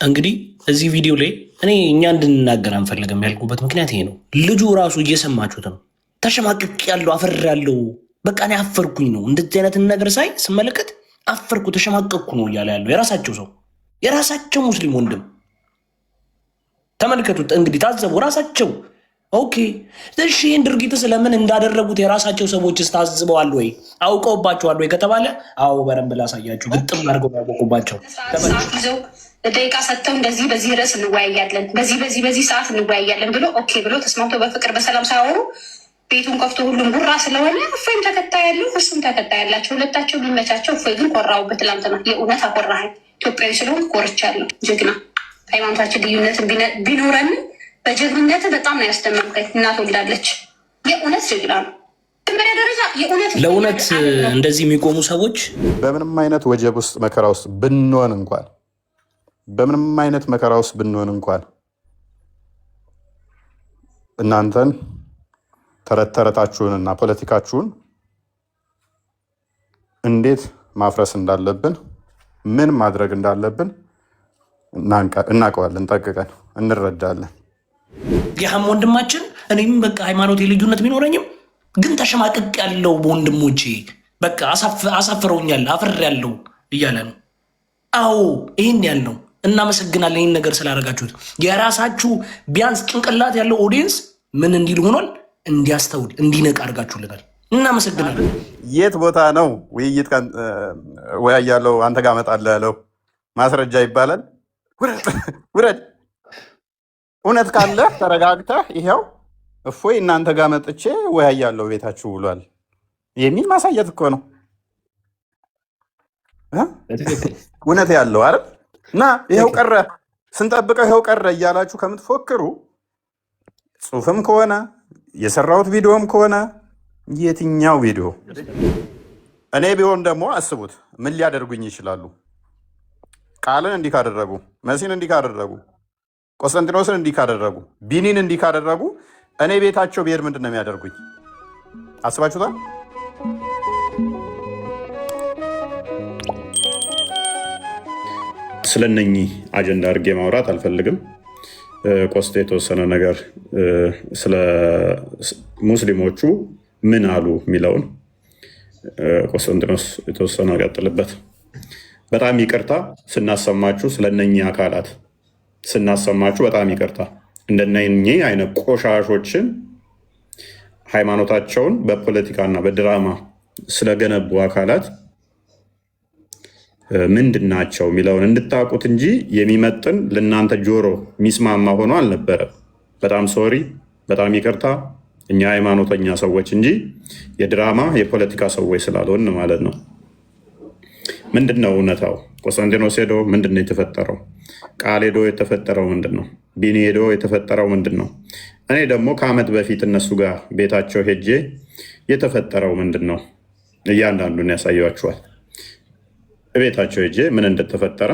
እንግዲህ እዚህ ቪዲዮ ላይ እኛ እንድንናገር አንፈልግም ያልኩበት ምክንያት ይሄ ነው። ልጁ ራሱ እየሰማችሁት ነው። ተሸማቅቅ ያለው አፈር ያለው በቃ እኔ አፈርኩኝ ነው። እንደዚህ አይነትን ነገር ሳይ ስመለከት አፈርኩ ተሸማቀቅኩ ነው እያለ ያለው የራሳቸው ሰው የራሳቸው ሙስሊም ወንድም ተመልከቱት። እንግዲህ ታዘቡ ራሳቸው። ኦኬ እሺ፣ ይህን ድርጊት ስለምን እንዳደረጉት የራሳቸው ሰዎች ታዝበዋል ወይ አውቀውባቸዋል ወይ ከተባለ አዎ፣ በረንብ ላሳያችሁ። ግጥም አድርገው ያወቁባቸው ይዘው ደቂቃ ሰጥተው እንደዚህ በዚህ ርዕስ እንወያያለን፣ በዚህ ሰዓት እንወያያለን ብሎ ኦኬ ብሎ ተስማምቶ በፍቅር በሰላም ሳያወሩ ቤቱን ከፍቶ ሁሉም ጉራ ስለሆነ እፎይም ተከታይ ያለው እሱም ተከታይ ያላቸው ሁለታቸው ቢመቻቸው። እፎይ ግን ኮራውበት። ትላንትና የእውነት አኮራኸኝ። ኢትዮጵያዊ ስለሆን ኮርቻለሁ። ጀግና ሃይማኖታችን ልዩነት ቢኖረንም በጀግንነት በጣም ነው ያስደመምከኝ። እናት ወልዳለች። የእውነት ጀግና ነው። መጀመሪያ ደረጃ ለእውነት እንደዚህ የሚቆሙ ሰዎች በምንም አይነት ወጀብ ውስጥ መከራ ውስጥ ብንሆን እንኳን በምንም አይነት መከራ ውስጥ ብንሆን እንኳን እናንተን ተረት ተረታችሁንና ፖለቲካችሁን እንዴት ማፍረስ እንዳለብን ምን ማድረግ እንዳለብን እናውቀዋለን፣ ጠንቅቀን እንረዳለን። ያህም ወንድማችን እኔም በቃ ሃይማኖት ልዩነት ቢኖረኝም ግን ተሸማቅቅ ያለው በወንድሞቼ በቃ አሳፍረውኛል፣ አፈር ያለው እያለ ነው። አዎ ይህን ያልነው እናመሰግናለን። ይህን ነገር ስላደረጋችሁት የራሳችሁ ቢያንስ ጭንቅላት ያለው ኦዲየንስ ምን እንዲል ሆኗል፣ እንዲያስተውል እንዲነቅ አድርጋችሁልናል። እናመሰግናለን። የት ቦታ ነው ውይይት ወይ ያለው አንተ ጋር እመጣለሁ ያለው ማስረጃ ይባላል። ውረድ። እውነት ካለ ተረጋግተህ ይኸው እፎይ እናንተ ጋር መጥቼ ወይ ያለው ቤታችሁ ብሏል የሚል ማሳየት እኮ ነው። እውነት ያለው አይደል? እና ይኸው ቀረ ስንጠብቀው ይኸው ቀረ እያላችሁ ከምትፎክሩ ጽሁፍም ከሆነ የሰራሁት ቪዲዮም ከሆነ የትኛው ቪዲዮ እኔ ቢሆን ደግሞ አስቡት ምን ሊያደርጉኝ ይችላሉ? ቃልን እንዲህ ካደረጉ፣ መሲን እንዲህ ካደረጉ፣ ቆስጠንጢኖስን እንዲህ ካደረጉ፣ ቢኒን እንዲህ ካደረጉ እኔ ቤታቸው ብሄድ ምንድን ነው የሚያደርጉኝ? አስባችሁታል? ስለነኚህ አጀንዳ አድርጌ ማውራት አልፈልግም። ቆስጤ የተወሰነ ነገር ስለ ሙስሊሞቹ ምን አሉ የሚለውን ቆስጠንጢኖስ የተወሰነ ቀጥልበት። በጣም ይቅርታ ስናሰማችሁ፣ ስለነኚህ አካላት ስናሰማችሁ በጣም ይቅርታ። እንደነኚህ አይነት ቆሻሾችን ሃይማኖታቸውን በፖለቲካና በድራማ ስለገነቡ አካላት ምንድን ናቸው የሚለውን እንድታውቁት እንጂ የሚመጥን ለእናንተ ጆሮ የሚስማማ ሆኖ አልነበረም። በጣም ሶሪ፣ በጣም ይቅርታ። እኛ ሃይማኖተኛ ሰዎች እንጂ የድራማ የፖለቲካ ሰዎች ስላልሆን ማለት ነው። ምንድን ነው እውነታው? ቆስጠንጢኖስ ሄዶ ምንድን ነው የተፈጠረው? ቃል ሄዶ የተፈጠረው ምንድን ነው? ቢኒ ሄዶ የተፈጠረው ምንድን ነው? እኔ ደግሞ ከዓመት በፊት እነሱ ጋር ቤታቸው ሄጄ የተፈጠረው ምንድን ነው? እያንዳንዱን ያሳያችኋል። ቤታቸው ሄጄ ምን እንደተፈጠረ፣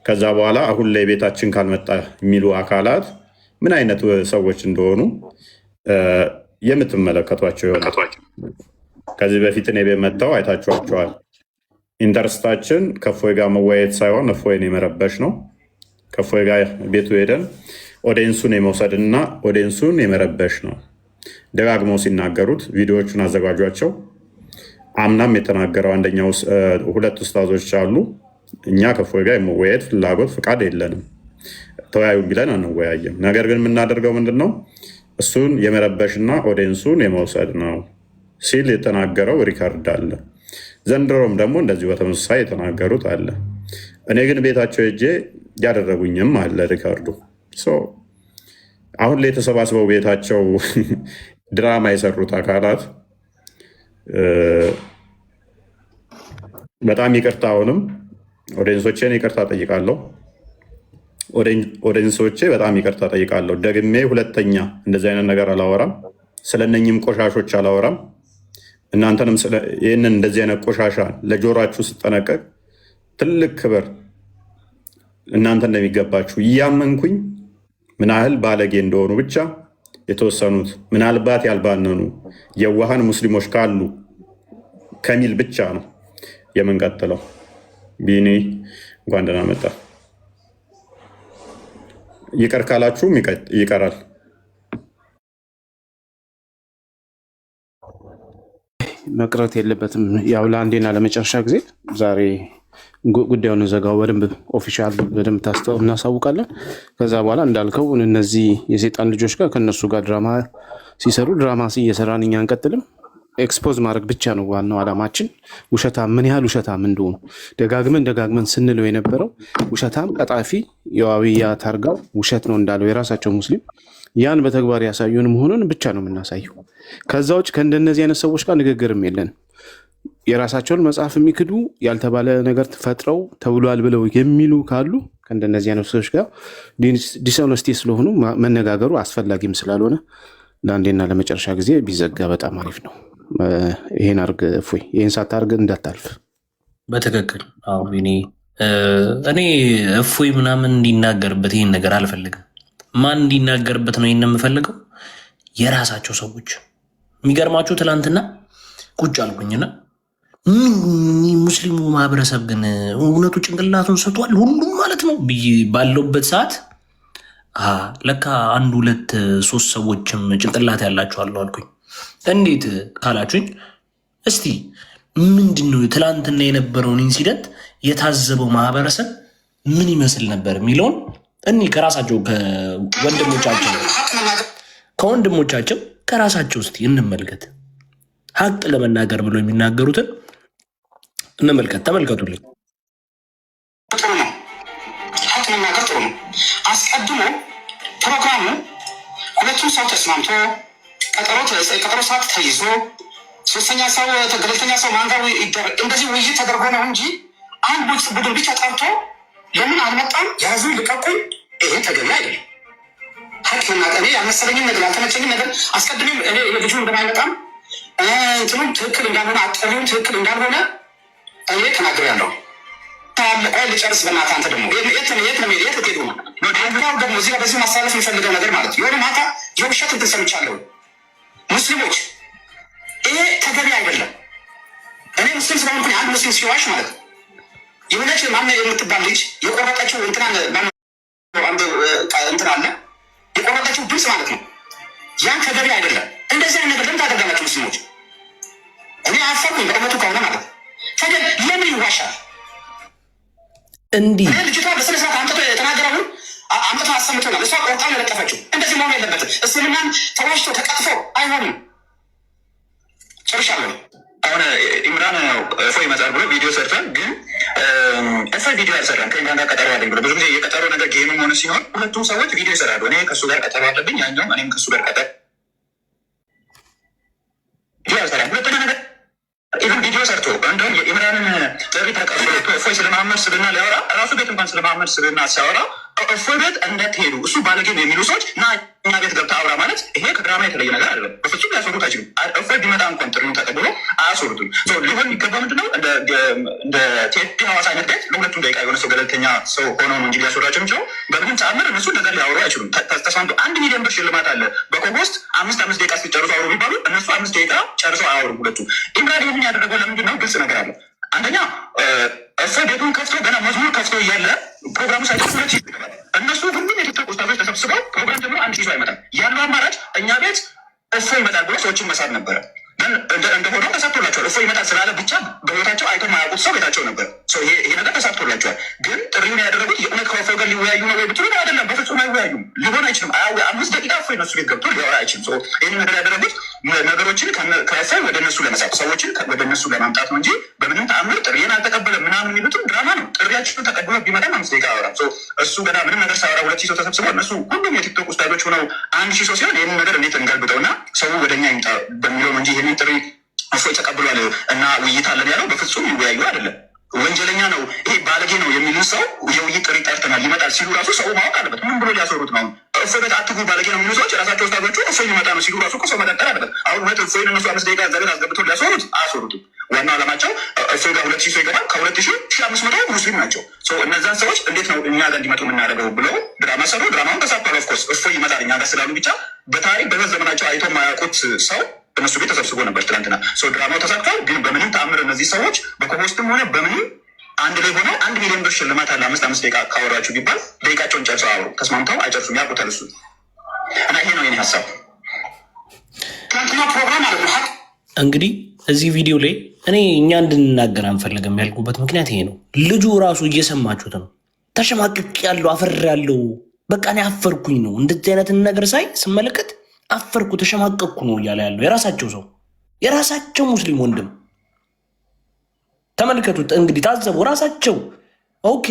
ከዛ በኋላ አሁን ላይ ቤታችን ካልመጣ የሚሉ አካላት ምን አይነት ሰዎች እንደሆኑ የምትመለከቷቸው ይሆናል። ከዚህ በፊት እኔ ቤት መጥተው አይታችኋቸዋል። ኢንተርስታችን ከእፎይ ጋር መወያየት ሳይሆን እፎይን የመረበሽ ነው። ከእፎይ ጋር ቤቱ ሄደን ኦዲየንሱን የመውሰድና ኦዲየንሱን የመረበሽ ነው። ደጋግመው ሲናገሩት ቪዲዮዎቹን አዘጋጇቸው። አምናም የተናገረው አንደኛው ሁለት ኡስታዞች አሉ። እኛ ከእፎይ ጋር የመወያየት ፍላጎት ፍቃድ የለንም፣ ተወያዩ ቢለን አንወያየም። ነገር ግን የምናደርገው ምንድን ነው? እሱን የመረበሽና ኦዲየንሱን የመውሰድ ነው ሲል የተናገረው ሪካርድ አለ። ዘንድሮም ደግሞ እንደዚሁ በተመሳሳይ የተናገሩት አለ። እኔ ግን ቤታቸው ሄጄ ያደረጉኝም አለ ሪካርዱ። አሁን ላይ የተሰባስበው ቤታቸው ድራማ የሰሩት አካላት በጣም ይቅርታ። አሁንም ኦዲየንሶቼን ይቅርታ ጠይቃለሁ። ኦዲየንሶቼ በጣም ይቅርታ ጠይቃለሁ። ደግሜ ሁለተኛ እንደዚህ አይነት ነገር አላወራም። ስለነኝም ቆሻሾች አላወራም። እናንተንም ይህንን እንደዚህ አይነት ቆሻሻ ለጆሯችሁ ስጠነቀቅ ትልቅ ክብር እናንተ እንደሚገባችሁ እያመንኩኝ ምን ያህል ባለጌ እንደሆኑ ብቻ የተወሰኑት ምናልባት ያልባነኑ የዋሃን ሙስሊሞች ካሉ ከሚል ብቻ ነው የምንቀጥለው። ቢኒ እንኳን ደህና መጣ። ይቀር ካላችሁም ይቀራል። መቅረት የለበትም። ያው ለአንዴና ለመጨረሻ ጊዜ ዛሬ ጉዳዩን ዘጋው በደንብ ኦፊሻል በደንብ እናሳውቃለን። ከዛ በኋላ እንዳልከው እነዚህ የሴጣን ልጆች ጋር ከነሱ ጋር ድራማ ሲሰሩ ድራማ እየሰራን እኛ አንቀጥልም። ኤክስፖዝ ማድረግ ብቻ ነው ዋናው ዓላማችን። ውሸታም ምን ያህል ውሸታም እንደሆኑ ደጋግመን ስንለው የነበረው ውሸታም ቀጣፊ የዋብያ ታርጋው ውሸት ነው እንዳለው የራሳቸው ሙስሊም ያን በተግባር ያሳዩን መሆኑን ብቻ ነው የምናሳየው። ከዛ ውጭ ከእንደነዚህ አይነት ሰዎች ጋር ንግግርም የለንም። የራሳቸውን መጽሐፍ የሚክዱ ያልተባለ ነገር ፈጥረው ተብሏል ብለው የሚሉ ካሉ ከእንደነዚህ አይነት ሰዎች ጋር ዲስኦነስቲ ስለሆኑ መነጋገሩ አስፈላጊም ስላልሆነ ለአንዴና ለመጨረሻ ጊዜ ቢዘጋ በጣም አሪፍ ነው። ይሄን አርግ እፎይ፣ ይሄን ሳታርግ እንዳታልፍ። በትክክል አዎ። እኔ እፎይ ምናምን እንዲናገርበት ይህን ነገር አልፈልግም። ማን እንዲናገርበት ነው ይህን የምፈልገው? የራሳቸው ሰዎች። የሚገርማችሁ ትላንትና ቁጭ አልኩኝና ሙስሊሙ ማህበረሰብ ግን እውነቱ ጭንቅላቱን ሰጥቷል ሁሉም ማለት ነው ብዬ ባለውበት ሰዓት ለካ 1 2 3 ሰዎችም ጭንቅላት ያላቸው አሉ አልኩኝ። እንዴት ካላችሁኝ እስቲ ምንድን ነው ትላንትና የነበረውን ኢንሲደንት የታዘበው ማህበረሰብ ምን ይመስል ነበር የሚለውን ከራሳቸው ከወንድሞቻቸው ከራሳቸው እስቲ እንመልከት። ሀቅ ለመናገር ብሎ የሚናገሩትን እንመልከት። ተመልከቱልኝ። ጥሩ ነው። ሀቅ መናገር ጥሩ ነው። አስቀድሞ ፕሮግራሙ ሁለቱም ሰው ተስማምቶ ቀጠሮ ሰዓት ተይዞ ሶስተኛ ሰው ገለልተኛ ሰው ማንጋዊ እንደዚህ ውይይት ተደርጎ ነው እንጂ አንድ ቡድን ብቻ ጠርቶ ለምን አልመጣም ያዙ ልቀቁኝ፣ ይሄ ተገቢ አይደለም። ሀቅ መናገር ያልመሰለኝም ነገር ያልተመቸኝም ነገር አስቀድሜ ልጁ እንደማይመጣም እንትኑም ትክክል እንዳልሆነ አጠሪውም ትክክል እንዳልሆነ እኔ ተናግሬያለሁ። ልጨርስ በእናትህ። አንተ ደግሞ የት ሄዱ ነው ደግሞ እዚህ በዚህ ማሳለፍ የሚፈልገው ነገር ማለት የሆነ ማታ የውሸት እንትን ሰምቻለሁ። ሙስሊሞች ይሄ ተገቢ አይደለም። እኔ ሙስሊም ስለሆንኩኝ አንድ ሙስሊም ሲዋሽ ማለት ነው የሆነች ማነ የምትባል ልጅ የቆረጠችው እንትን አለ የቆረጠችው ድምፅ ማለት ነው። ያን ተገቢ አይደለም። እንደዚህ አይነት ነገር ለምን ታደርጋላችሁ ሙስሊሞች? እኔ አፈርኩኝ በእውነቱ ከሆነ ማለት ተገቢ ለምን ይዋሻል? እንዲህ ልጅቷ በስነስርዓት አምጥቶ የተናገረውን አምጥቶ አሰምቶናል። እሷ ቆርጣ የለጠፈችው እንደዚህ መሆን የለበትም። እስልምናን ተዋሽቶ ተቀጥፎ አይሆንም። ጨርሻለሁ። አሁን ኢምራን እፎይ ይመጣል ብሎ ቪዲዮ ሰርቷል። ግን እፎይ ቪዲዮ አልሰራም። ከእኛ ጋር ቀጠሮ አለኝ ብሎ ብዙ ጊዜ የቀጠሮ ነገር ጌምም ሆነ ሲሆን ሁለቱም ሰዎች ቪዲዮ ይሰራሉ። እኔ ከእሱ ጋር ቀጠሮ አለብኝ፣ ያኛውም እኔም ከእሱ ጋር ቀጠሮ አልሰራም። ሁለተኛ ነገር ኢቨን ቪዲዮ ሰርቶ እንደውም የኢምራንን ጥሪ ተቀብሎ እፎይ ስለመሐመድ ስብዕና ሊያወራ ራሱ ቤት እንኳን ስለመሐመድ ስብዕና ሲያወራ እፎይ ቤት እንዳትሄዱ እሱ ባለጌ ነው የሚሉ ሰዎች እና እኛ ቤት ገብተህ አውራ ማለት ይሄ ከድራማ የተለየ ነገር አይደለም። በፍጹም ሊያስወሩት አይችሉም። እፎይ ቢመጣ እንኳን ጥሪውን ተቀብሎ አያስወሩትም። ሊሆን የሚገባ ምንድነው እንደ ቴዲ ሐዋሳ አይነት ቤት ለሁለቱም ደቂቃ የሆነ ሰው ገለልተኛ ሰው ሆኖ ነው እንጂ ሊያስወራቸው የሚችለው። በምንም ተአምር እነሱ ነገር ሊያወሩ አይችሉም። ተስማምቶ 1 ሚሊዮን ብር ሽልማት አለ በኮብ ውስጥ 5 ደቂቃ ሲጨርሱ አውሩ ቢባሉ እነሱ 5 ደቂቃ ጨርሰው አያወሩም ሁለቱ። ኢምራን ይህንን ያደረገው ለምንድን ነው? ግልጽ ነገር አለ። አንደኛ እፎይ ቤቱን ከፍቶ ገና መዝሙር ከፍቶ እያለ ፕሮግራሙ ሳይደርስ እነሱ ሁሉም የቲክቶክ ኡስታዞች ተሰብስበው ፕሮግራም ጀምሮ 1 ሺህ ሰው አይመጣም። ያለው አማራጭ እኛ ቤት እፎይ ይመጣል ብሎ ሰዎችን መሳብ ነበረ። እንደሆነ ተሳክቶላቸዋል። እፎይ ይመጣል ስላለ ብቻ በህይወታቸው አይቶ ማያውቁት ሰው ቤታቸው ነበር። ይሄ ነገር ተሳክቶላቸዋል። ግን ጥሪውን ያደረጉት የእውነት ከእፎይ ጋር ሊወያዩ ነው ወይ ብትሉ አይደለም። በፍጹም አይወያዩም። ሊሆን አይችልም። 5 ደቂቃ እፎይ እነሱ ቤት ገብቶ ሊያወራ አይችልም። ይህን ነገር ያደረጉት ነገሮችን ከእፎይ ወደ እነሱ ለመሳብ ሰዎችን ወደ እነሱ ለማምጣት ነው እንጂ በምንም ተአምር ጥሪን አልተቀበለም ምናምን የሚሉትም ድራማ ነው። ጥሪያችንን ተቀብሎ ቢመጣ 5 ደቂቃ አወራም። እሱ ገና ምንም ነገር ሳወራ 2 ሺህ ሰው ተሰብስበው እነሱ ሁሉም የቲክቶክ ኡስታዞች ሆነው 1 ሺህ ሰው ሲሆን ይህንን ነገር እንዴት እንገልብጠውና ሰው ወደኛ ይምጣ በሚለው እንጂ ይህንን ጥሪ እፎይ ተቀብሏል እና ውይይት አለን ያለው በፍጹም ይወያዩ አይደለም። ወንጀለኛ ነው ይሄ ባለጌ ነው የሚሉት ሰው የውይይት ጥሪ ጠርተናል ይመጣል ሲሉ ራሱ ሰው ማወቅ አለበት። ምን ብሎ ሊያሰሩት ነው? እፎይ ቤት አትግቡ ባለጌ ነው የሚሉ ሰዎች ራሳቸው ኡስታዞቹ እፎይ ሊመጣ ነው ሲሉ ራሱ ሰው መቀጠል አለበት። አሁን እውነት እፎይን እነሱ 5 ደቂቃ ዘበት አስገብተው ሊያሰሩት አያሰሩትም። ዋናው ዓላማቸው እፎይ ጋር 2 ሺህ ሰው ይገባል። ከ2 ሺህ 500 ሙስሊም ናቸው። እነዛን ሰዎች እንዴት ነው እኛ ጋር እንዲመጡ የምናደርገው ብለው ድራማ ሰሩ። ድራማውን ተሳክቷል። ኦፍኮርስ እፎይ ይመጣል እኛ ጋር ስላሉ ብቻ በታሪክ በህይወት ዘመናቸው አይቶ የማያውቁት ሰው እነሱ ቤት ተሰብስቦ ነበር ትናንትና። ድራማው ተሳክቷል። ግን በምንም ተአምር እነዚህ ሰዎች በኮሆስትም ሆነ በምንም አንድ ላይ ሆነው 1 ሚሊዮን ብር ሽልማት አለ 5 ደቂቃ ካወራችሁ ቢባል ደቂቃቸውን ጨርሰው አብሮ ተስማምተው አይጨርሱም። ያውቁታል እሱ እና ይሄ ነው የኔ ሀሳብ። ትናንትና ፕሮግራም አለ እንግዲህ እዚህ ቪዲዮ ላይ እኛ እንድንናገር አንፈልግም ያልኩበት ምክንያት ይሄ ነው። ልጁ ራሱ እየሰማችሁት ነው። ተሸማቅቅ ያለው አፈር ያለው በቃ እኔ አፈርኩኝ ነው። እንደዚህ አይነትን ነገር ሳይ ስመለከት አፈርኩ ተሸማቀቅኩ ነው እያለ ያለው የራሳቸው ሰው የራሳቸው ሙስሊም ወንድም ተመልከቱት። እንግዲህ ታዘቡ ራሳቸው። ኦኬ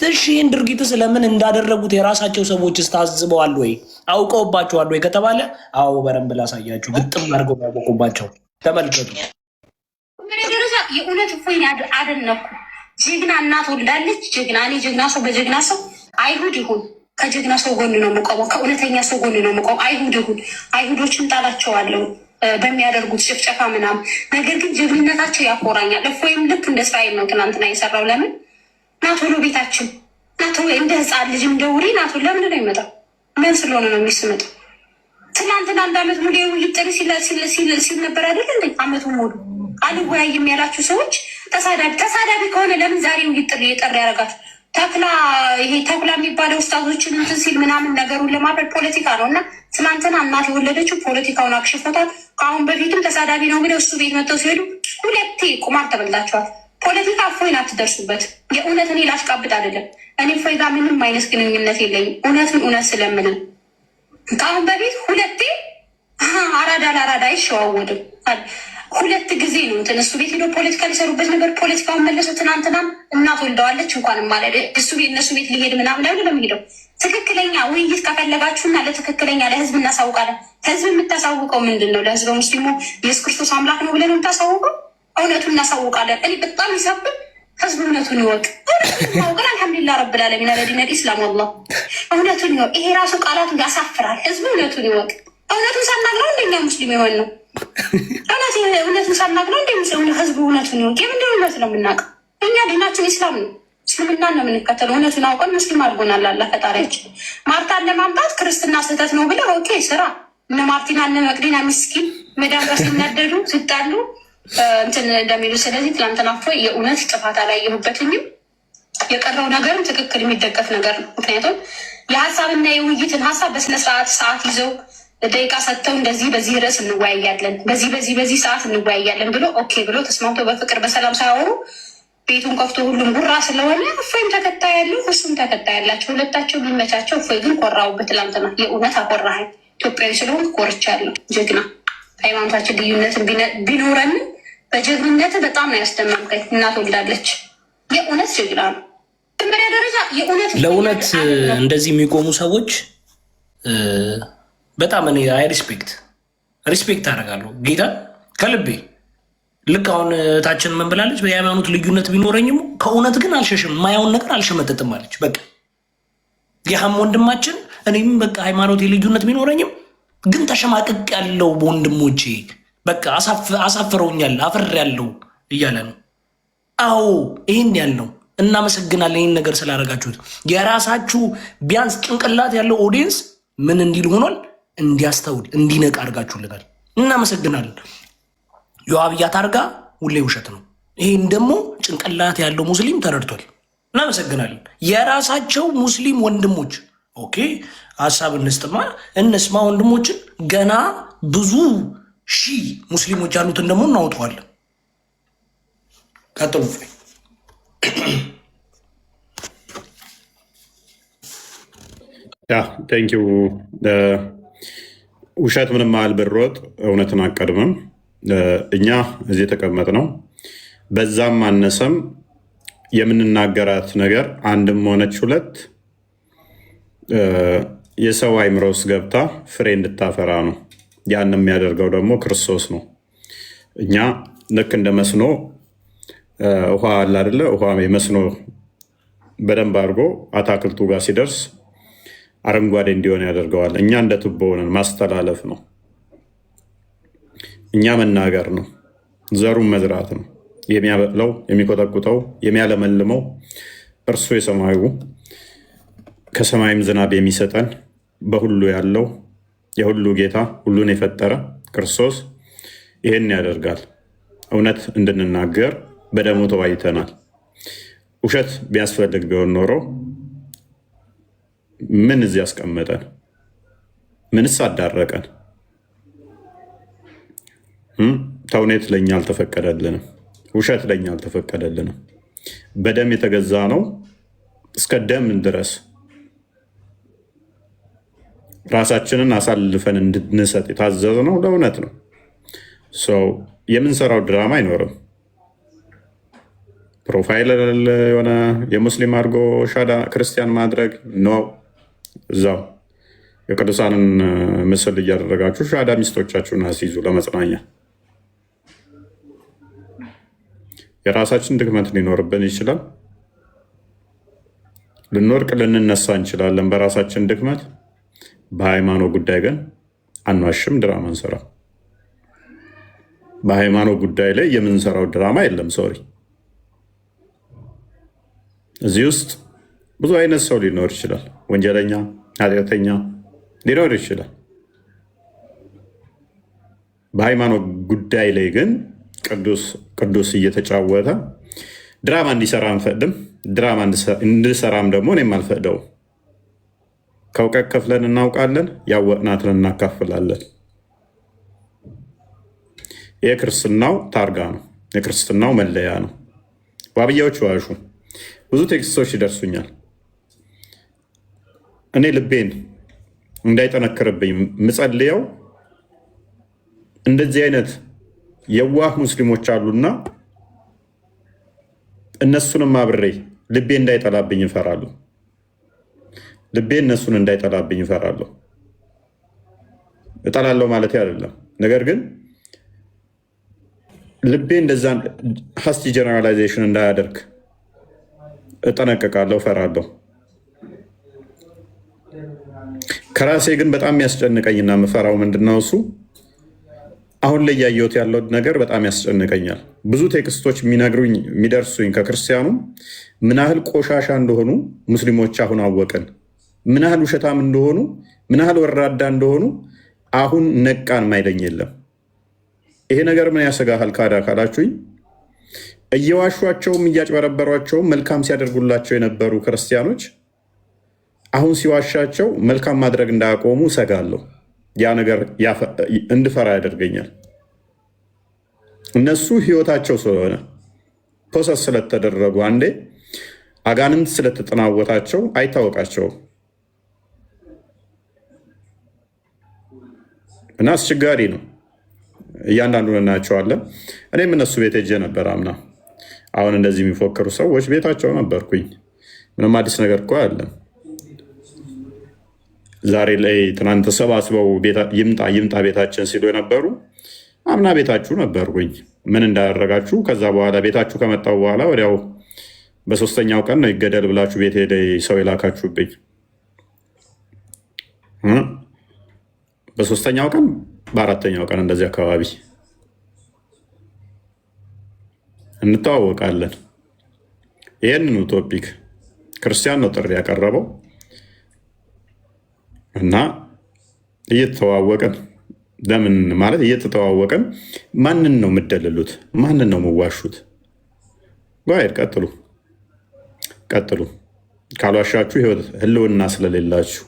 እሺ ይህን ድርጊት ስለምን እንዳደረጉት የራሳቸው ሰዎችስ ታዝበዋል ወይ አውቀውባቸዋል ወይ ከተባለ አዎ በደንብ ላሳያችሁ። ግጥም አድርገው ያወቁባቸው ተመልከቱ። ደረጃ የእውነት እፎይን አደነኩ። ጀግና እናት ወልዳለች። ጀግና እኔ ጀግና ሰው በጀግና ሰው አይሁድ ይሁን ከጀግና ሰው ጎን ነው የምቆመው፣ ከእውነተኛ ሰው ጎን ነው የምቆመው። አይሁድ ይሁን አይሁዶችን ጣላቸዋለሁ በሚያደርጉት ጭፍጨፋ ምናምን። ነገር ግን ጀግንነታቸው ያኮራኛል። እፎይም ልክ እንደ እስራኤል ነው ትናንትና የሰራው። ለምን ናቶሎ ቤታችን ናቶ እንደ ህፃን ልጅ እንደ ውሬ ናቶ ለምን ነው ይመጣው? ምን ስለሆነ ነው የሚስመጣው? ትናንትና 1 ዓመት ሙሉ የውይይት ጥሪ ሲል ነበር አይደል እንዴ? ዓመቱ ሙሉ አልወያይም ያላችሁ ሰዎች ተሳዳቢ ከሆነ ለምን ዛሬ ውይይት ጥሪ የጠራ ያደርጋችሁ? ተኩላ የሚባለው ውስጣቶችን እንትን ሲል ምናምን ነገሩን ለማድረግ ፖለቲካ ነው። እና ትናንትና እናት የወለደችው ፖለቲካውን አክሽፎታል። ከአሁን በፊትም ተሳዳቢ ነው ብለው እሱ ቤት መጥተው ሲሄዱ 2 ቁማር ተበልታቸዋል። ፖለቲካ እፎይን አትደርሱበት። የእውነት እኔ ላሽቃብጥ አይደለም። እኔ እፎይ ጋር ምንም አይነት ግንኙነት የለኝም። እውነቱን እውነት ስለምንም ከአሁን በፊት 2 አራዳ ለአራዳ አይሸዋወድም። 2 ጊዜ ነው እንትን እሱ ቤት ሄዶ ፖለቲካ ሊሰሩበት ነበር። ፖለቲካውን መለሰው። ትናንትናም እናት ወልደዋለች እንኳንም ማለት እሱ ቤት እነሱ ቤት ሊሄድ ምናምን ላይ ነው የሚሄደው። ትክክለኛ ውይይት ከፈለጋችሁና ለትክክለኛ ለህዝብ እናሳውቃለን። ህዝብ የምታሳውቀው ምንድን ነው? ለህዝበ ሙስሊሙ ኢየሱስ ክርስቶስ አምላክ ነው ብለን የምታሳውቀው እውነቱን እናሳውቃለን። እኔ በጣም ይሰብን ህዝብ እውነቱን ይወቅ። እውነቱን ማውቅን አልሐምዱሊላህ ረብል ዓለሚን አለዲን ኢስላም ወላሂ እውነቱን ይወቅ። ይሄ ራሱ ቃላቱ ያሳፍራል። ህዝብ እውነቱን ይወቅ። እውነቱን ሳናግረው እንደኛ ሙስሊም የሆን ነው እውነቱን ሳናግረው እንደ ህዝቡ እውነቱን ይወቅ። የምንድን እውነት ነው የምናውቀው? እኛ ዲናችን ኢስላም ነው፣ እስልምናን ነው የምንከተለው። እውነቱን አውቀን ሙስሊም አድርጎናል አላህ ፈጣሪያችን። ማርታን ለማምጣት ክርስትና ስህተት ነው ብለው ኦኬ ስራ እነ ማርቲና እነ መቅዲና ምስኪን መዳም ጋር ሲናደዱ ሲጣሉ እንትን እንደሚሉ። ስለዚህ ትናንትና እፎይ የእውነት ጥፋት አላየሁበትኝም። የቀረው ነገርም ትክክል የሚደገፍ ነገር ነው። ምክንያቱም የሀሳብና የውይይትን ሀሳብ በስነስርዓት ሰዓት ይዘው ደቂቃ ሰጥተው እንደዚህ በዚህ ርዕስ እንወያያለን፣ በዚህ ሰዓት እንወያያለን ብሎ ኦኬ ብሎ ተስማምቶ በፍቅር በሰላም ሳያወሩ ቤቱን ከፍቶ ሁሉም ጉራ ስለሆነ እፎይም ተከታይ ያለው እሱም ተከታይ ያላቸው ሁለታቸው ቢመቻቸው። እፎይ ግን ኮራውበት ትላንትና። የእውነት አኮራኸኝ። ኢትዮጵያዊ ስለሆን ኮርቻለሁ። ጀግና። ሃይማኖታችን ልዩነትን ቢኖረንም በጀግንነት በጣም ነው ያስደመምከኝ። እናት ወልዳለች። የእውነት ጀግና ነው። መጀመሪያ ደረጃ የእውነት ለእውነት እንደዚህ የሚቆሙ ሰዎች በጣም እኔ ሪስፔክት አደርጋለሁ ጌታ ከልቤ። ልክ አሁን ታችን ምን ብላለች? የሃይማኖት ልዩነት ቢኖረኝም ከእውነት ግን አልሸሽም፣ የማየውን ነገር አልሸመጠጥም አለች። በቃ ይህም ወንድማችን እኔም በቃ ሃይማኖት ልዩነት ቢኖረኝም ግን ተሸማቅቅ ያለው በወንድሞቼ በቃ አሳፍረውኛል፣ አፈር ያለው እያለ ነው። አዎ ይህን ያልነው እናመሰግናለን። ይህን ነገር ስላደረጋችሁት የራሳችሁ ቢያንስ ጭንቅላት ያለው ኦዲየንስ ምን እንዲል ሆኗል? እንዲያስተውል እንዲነቃ አድርጋችሁልናል። እናመሰግናለን። የዋብያ ታርጋ ሁሌ ውሸት ነው። ይህን ደግሞ ጭንቅላት ያለው ሙስሊም ተረድቷል። እናመሰግናለን። የራሳቸው ሙስሊም ወንድሞች ኦኬ ሀሳብ እንስማ ወንድሞችን ገና ብዙ ሺህ ሙስሊሞች ያሉትን ደግሞ እናውጠዋለን። ቀጥሉ። ቴንኪው። ውሸት ምንም ያህል ብሮጥ እውነትን አቀድምም። እኛ እዚህ የተቀመጥነው በዛም አነሰም የምንናገራት ነገር አንድም ሆነች 2 የሰው አይምሮ ውስጥ ገብታ ፍሬ እንድታፈራ ነው። ያን የሚያደርገው ደግሞ ክርስቶስ ነው። እኛ ልክ እንደ መስኖ ውሃ አለ አይደለ? ውሃ የመስኖ በደንብ አድርጎ አታክልቱ ጋር ሲደርስ አረንጓዴ እንዲሆን ያደርገዋል። እኛ እንደ ቱቦ ሆነን ማስተላለፍ ነው። እኛ መናገር ነው። ዘሩን መዝራት ነው። የሚያበቅለው የሚቆጠቁጠው የሚያለመልመው እርሱ የሰማዩ ከሰማይም ዝናብ የሚሰጠን በሁሉ ያለው የሁሉ ጌታ ሁሉን የፈጠረ ክርስቶስ ይህን ያደርጋል። እውነት እንድንናገር በደሙ ተዋይተናል። ውሸት ቢያስፈልግ ቢሆን ኖሮ ምን እዚህ ያስቀመጠን? ምንስ አዳረቀን? ተውኔት ለእኛ አልተፈቀደልንም። ውሸት ለእኛ አልተፈቀደልንም። በደም የተገዛ ነው። እስከ ደም ድረስ ራሳችንን አሳልፈን እንድንሰጥ የታዘዝ ነው። ለእውነት ነው። የምንሰራው ድራማ አይኖርም። ፕሮፋይል የሆነ የሙስሊም አድርጎ ሻዳ ክርስቲያን ማድረግ ነው። እዛው የቅዱሳንን ምስል እያደረጋችሁ ሻዳ ሚስቶቻችሁን አስይዙ ለመጽናኛ። የራሳችን ድክመት ሊኖርብን ይችላል። ልንወርቅ ልንነሳ እንችላለን በራሳችን ድክመት። በሃይማኖት ጉዳይ ግን አንዋሽም፣ ድራማ እንሰራ። በሃይማኖት ጉዳይ ላይ የምንሰራው ድራማ የለም። ሶሪ፣ እዚህ ውስጥ ብዙ አይነት ሰው ሊኖር ይችላል። ወንጀለኛ፣ ኃጢአተኛ ሊኖር ይችላል። በሃይማኖት ጉዳይ ላይ ግን ቅዱስ እየተጫወተ ድራማ እንዲሰራ አንፈቅድም። ድራማ እንድሰራም ደግሞ እኔም አልፈቅደውም። ከእውቀት ከፍለን እናውቃለን፣ ያወቅናትን እናካፍላለን። የክርስትናው ታርጋ ነው፣ የክርስትናው መለያ ነው። ዋብያዎች ዋሹ። ብዙ ቴክስቶች ይደርሱኛል። እኔ ልቤን እንዳይጠነክርብኝ ምጸልየው እንደዚህ አይነት የዋህ ሙስሊሞች አሉና እነሱንም አብሬ ልቤ እንዳይጠላብኝ ይፈራሉ። ልቤ እነሱን እንዳይጠላብኝ ይፈራለሁ። እጠላለሁ ማለት አይደለም፣ ነገር ግን ልቤ እንደዛ ሀስቲ ጀነራላይዜሽን እንዳያደርግ እጠነቀቃለሁ፣ እፈራለሁ። ከራሴ ግን በጣም የሚያስጨንቀኝና የምፈራው ምንድነው? እሱ አሁን ላይ ያየሁት ያለው ነገር በጣም ያስጨንቀኛል። ብዙ ቴክስቶች የሚነግሩኝ የሚደርሱኝ ከክርስቲያኑም ምን ያህል ቆሻሻ እንደሆኑ ሙስሊሞች አሁን አወቅን፣ ምን ያህል ውሸታም እንደሆኑ፣ ምን ያህል ወራዳ እንደሆኑ አሁን ነቃን ማይለኝ የለም። ይሄ ነገር ምን ያሰጋሃል ካዳ ካላችሁኝ፣ እየዋሿቸውም እያጭበረበሯቸውም መልካም ሲያደርጉላቸው የነበሩ ክርስቲያኖች አሁን ሲዋሻቸው መልካም ማድረግ እንዳያቆሙ እሰጋለሁ። ያ ነገር እንድፈራ ያደርገኛል። እነሱ ህይወታቸው ስለሆነ ፖሰስ ስለተደረጉ አንዴ አጋንንት ስለተጠናወታቸው አይታወቃቸውም እና አስቸጋሪ ነው። እያንዳንዱን እናያቸዋለን። እኔም እነሱ ቤት ሄጄ ነበር አምና። አሁን እንደዚህ የሚፎክሩ ሰዎች ቤታቸው ነበርኩኝ። ምንም አዲስ ነገር እኮ አለን። ዛሬ ላይ ትናንት ተሰባስበው ይምጣ ቤታችን ሲሉ የነበሩ አምና ቤታችሁ ነበርኩኝ። ምን እንዳደረጋችሁ ከዛ በኋላ ቤታችሁ ከመጣው በኋላ ወዲያው በሶስተኛው ቀን ነው ይገደል ብላችሁ ቤት ሄደ ሰው የላካችሁብኝ። በሶስተኛው ቀን በአራተኛው ቀን እንደዚህ አካባቢ እንተዋወቃለን። ይህንኑ ቶፒክ ክርስቲያን ነው ጥሪ ያቀረበው እና እየተዋወቀን ለምን ማለት እየተተዋወቀን ማንን ነው የምደልሉት? ማንን ነው የምዋሹት? ጋይድ ቀጥሉ። ካልዋሻችሁ ህይወት ህልውና ስለሌላችሁ፣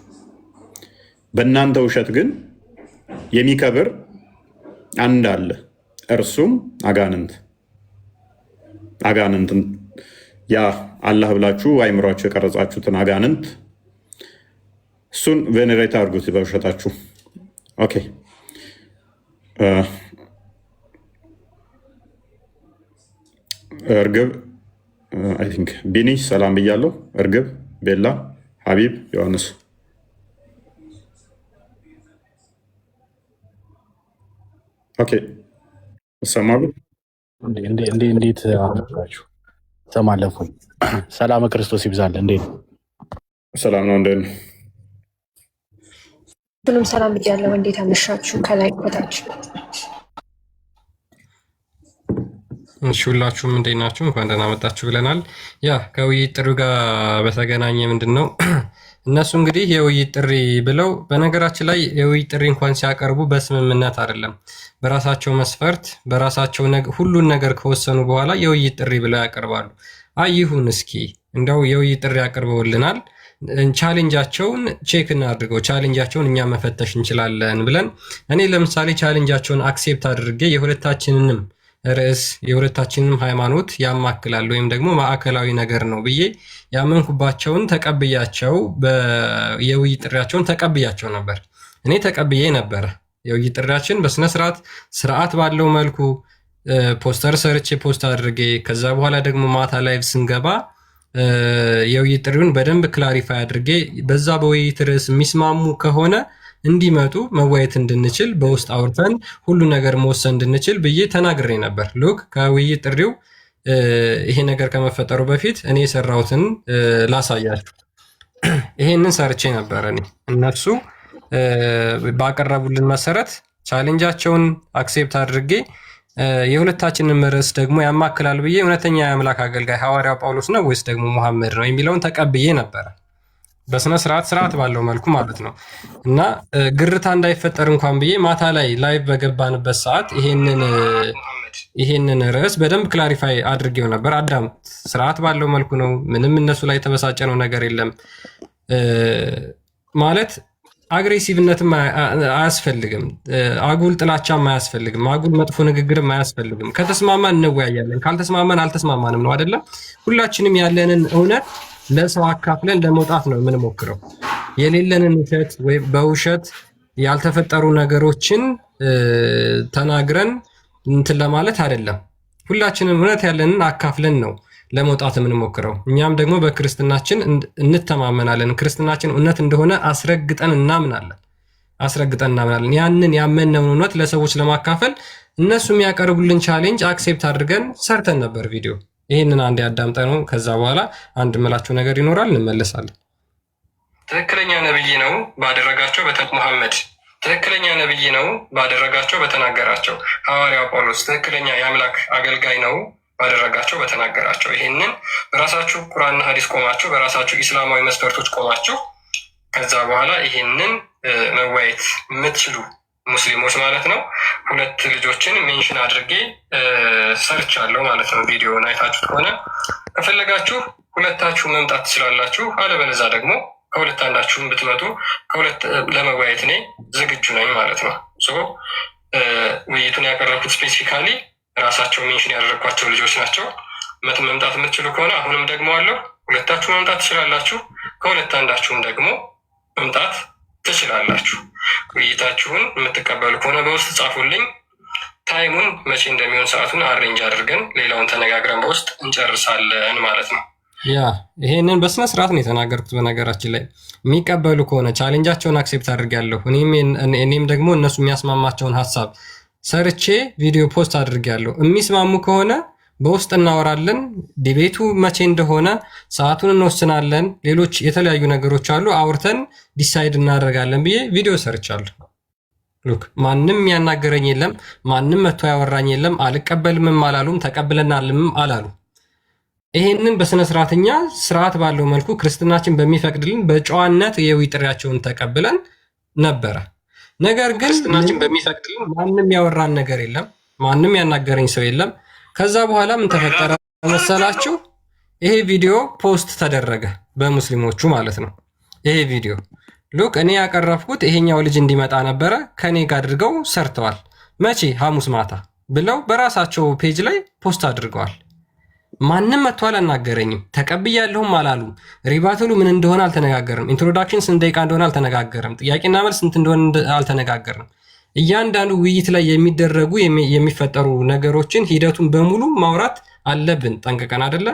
በእናንተ ውሸት ግን የሚከብር አንድ አለ። እርሱም አጋንንት ያ አላህ ብላችሁ አይምሯችሁ የቀረጻችሁትን አጋንንት እሱን ቬኔሬት አድርጉት በውሸታችሁ። ኦኬ እርግብ አይ ቲንክ ቢኒ ሰላም ብያለሁ። እርግብ፣ ቤላ፣ ሀቢብ፣ ዮሐንስ ኦኬ ሰማሉ። እንዴት አደረጋችሁ? ሰማለፉኝ። ሰላም ክርስቶስ ይብዛል። እንዴት ሰላም ነው? እንዴት ነው? ሁሉም ሰላም ብያለሁ። እንዴት አመሻችሁ? ከላይ ወታች ሁላችሁም እንዴት ናችሁ? እንኳን ደህና መጣችሁ ብለናል። ያ ከውይይት ጥሪው ጋር በተገናኘ ምንድን ነው እነሱ እንግዲህ የውይይት ጥሪ ብለው፣ በነገራችን ላይ የውይይት ጥሪ እንኳን ሲያቀርቡ በስምምነት አይደለም፣ በራሳቸው መስፈርት በራሳቸው ሁሉን ነገር ከወሰኑ በኋላ የውይይት ጥሪ ብለው ያቀርባሉ። አይሁን እስኪ እንደው የውይይት ጥሪ አቅርበውልናል፣ ቻሌንጃቸውን ቼክ እናድርገው፣ ቻሌንጃቸውን እኛ መፈተሽ እንችላለን ብለን እኔ ለምሳሌ ቻሌንጃቸውን አክሴፕት አድርጌ የሁለታችንንም ርዕስ የሁለታችንንም ሃይማኖት ያማክላል ወይም ደግሞ ማዕከላዊ ነገር ነው ብዬ ያመንኩባቸውን ተቀብያቸው የውይይት ጥሪያቸውን ተቀብያቸው ነበር። እኔ ተቀብዬ ነበረ። የውይይት ጥሪያችን በስነስርዓት ስርዓት ባለው መልኩ ፖስተር ሰርቼ ፖስት አድርጌ ከዛ በኋላ ደግሞ ማታ ላይቭ ስንገባ የውይይት ጥሪውን በደንብ ክላሪፋይ አድርጌ በዛ በውይይት ርዕስ የሚስማሙ ከሆነ እንዲመጡ መወያየት እንድንችል በውስጥ አውርተን ሁሉ ነገር መወሰን እንድንችል ብዬ ተናግሬ ነበር። ሉክ ከውይይት ጥሪው ይሄ ነገር ከመፈጠሩ በፊት እኔ የሰራሁትን ላሳያችሁ። ይሄንን ሰርቼ ነበር። እኔ እነሱ ባቀረቡልን መሰረት ቻሌንጃቸውን አክሴፕት አድርጌ የሁለታችንን ርዕስ ደግሞ ያማክላል ብዬ እውነተኛ የአምላክ አገልጋይ ሐዋርያው ጳውሎስ ነው ወይስ ደግሞ ሙሐመድ ነው የሚለውን ተቀብዬ ነበረ። በስነ ስርዓት ባለው መልኩ ማለት ነው። እና ግርታ እንዳይፈጠር እንኳን ብዬ ማታ ላይ ላይቭ በገባንበት ሰዓት ይሄንን ርዕስ በደንብ ክላሪፋይ አድርጌው ነበር። አዳምጥ፣ ስርዓት ባለው መልኩ ነው። ምንም እነሱ ላይ የተበሳጨ ነው ነገር የለም ማለት አግሬሲቭነትም አያስፈልግም፣ አጉል ጥላቻም አያስፈልግም፣ አጉል መጥፎ ንግግርም አያስፈልግም። ከተስማማን እንወያያለን፣ ካልተስማማን አልተስማማንም ነው አይደለም። ሁላችንም ያለንን እውነት ለሰው አካፍለን ለመውጣት ነው የምንሞክረው። የሌለንን ውሸት ወይ በውሸት ያልተፈጠሩ ነገሮችን ተናግረን እንትን ለማለት አይደለም። ሁላችንም እውነት ያለንን አካፍለን ነው ለመውጣት የምንሞክረው። እኛም ደግሞ በክርስትናችን እንተማመናለን። ክርስትናችን እውነት እንደሆነ አስረግጠን እናምናለን። ያንን ያመነውን እውነት ለሰዎች ለማካፈል እነሱ የሚያቀርቡልን ቻሌንጅ አክሴፕት አድርገን ሰርተን ነበር ቪዲዮ። ይህንን አንድ ያዳምጠ ነው። ከዛ በኋላ አንድ ምላችሁ ነገር ይኖራል፣ እንመለሳለን። ትክክለኛ ነብይ ነው ባደረጋቸው ሙሐመድ ትክክለኛ ነብይ ነው ባደረጋቸው በተናገራቸው። ሐዋርያው ጳውሎስ ትክክለኛ የአምላክ አገልጋይ ነው ባደረጋቸው በተናገራቸው። ይህንን በራሳችሁ ቁርአንና ሐዲስ ቆማችሁ በራሳችሁ ኢስላማዊ መስፈርቶች ቆማችሁ ከዛ በኋላ ይህንን መወያየት የምትችሉ ሙስሊሞች ማለት ነው። ሁለት ልጆችን ሜንሽን አድርጌ ሰርቻለሁ ማለት ነው። ቪዲዮውን አይታችሁት ከሆነ ከፈለጋችሁ ሁለታችሁ መምጣት ትችላላችሁ። አለበለዛ ደግሞ ከሁለት አንዳችሁን ብትመጡ ለመወያየት እኔ ዝግጁ ነኝ ማለት ነው። ውይይቱን ያቀረብኩት ስፔሲፊካሊ ራሳቸው ሜንሽን ያደረግኳቸው ልጆች ናቸው። መምጣት የምትችሉ ከሆነ አሁንም ደግሞ አለው ሁለታችሁ መምጣት ትችላላችሁ። ከሁለት አንዳችሁም ደግሞ መምጣት ትችላላችሁ። ውይይታችሁን የምትቀበሉ ከሆነ በውስጥ ጻፉልኝ። ታይሙን መቼ እንደሚሆን ሰዓቱን አሬንጅ አድርገን ሌላውን ተነጋግረን በውስጥ እንጨርሳለን ማለት ነው። ይሄንን በስነ ስርዓት ነው የተናገርኩት። በነገራችን ላይ የሚቀበሉ ከሆነ ቻሌንጃቸውን አክሴፕት አድርጌያለሁ። እኔም ደግሞ እነሱ የሚያስማማቸውን ሀሳብ ሰርቼ ቪዲዮ ፖስት አድርጌያለሁ። የሚስማሙ ከሆነ በውስጥ እናወራለን። ዲቤቱ መቼ እንደሆነ ሰዓቱን እንወስናለን። ሌሎች የተለያዩ ነገሮች አሉ፣ አውርተን ዲሳይድ እናደርጋለን ብዬ ቪዲዮ ሰርቻለሁ። ሉክ ማንም ያናገረኝ የለም፣ ማንም መጥቶ ያወራኝ የለም። አልቀበልምም አላሉም፣ ተቀብለናልም አላሉ። ይሄንን በስነ ስርዓትኛ ስርዓት ባለው መልኩ ክርስትናችን በሚፈቅድልን በጨዋነት የውይይት ጥሪያቸውን ተቀብለን ነበረ። ነገር ግን ክርስትናችን በሚፈቅድልን ማንም ያወራን ነገር የለም፣ ማንም ያናገረኝ ሰው የለም። ከዛ በኋላ ምን ተፈጠረ መሰላችሁ? ይሄ ቪዲዮ ፖስት ተደረገ በሙስሊሞቹ ማለት ነው። ይሄ ቪዲዮ ሉክ እኔ ያቀረብኩት ይሄኛው ልጅ እንዲመጣ ነበረ። ከኔ ጋር አድርገው ሰርተዋል። መቼ? ሐሙስ ማታ ብለው በራሳቸው ፔጅ ላይ ፖስት አድርገዋል። ማንም መጥቶ አላናገረኝም፣ ተቀብያለሁም አላሉም። ሪባትሉ ምን እንደሆነ አልተነጋገርም። ኢንትሮዳክሽን ስንት ደቂቃ እንደሆነ አልተነጋገርም። ጥያቄና መልስ ስንት እንደሆነ አልተነጋገርም። እያንዳንዱ ውይይት ላይ የሚደረጉ የሚፈጠሩ ነገሮችን ሂደቱን በሙሉ ማውራት አለብን ጠንቅቀን አይደለ?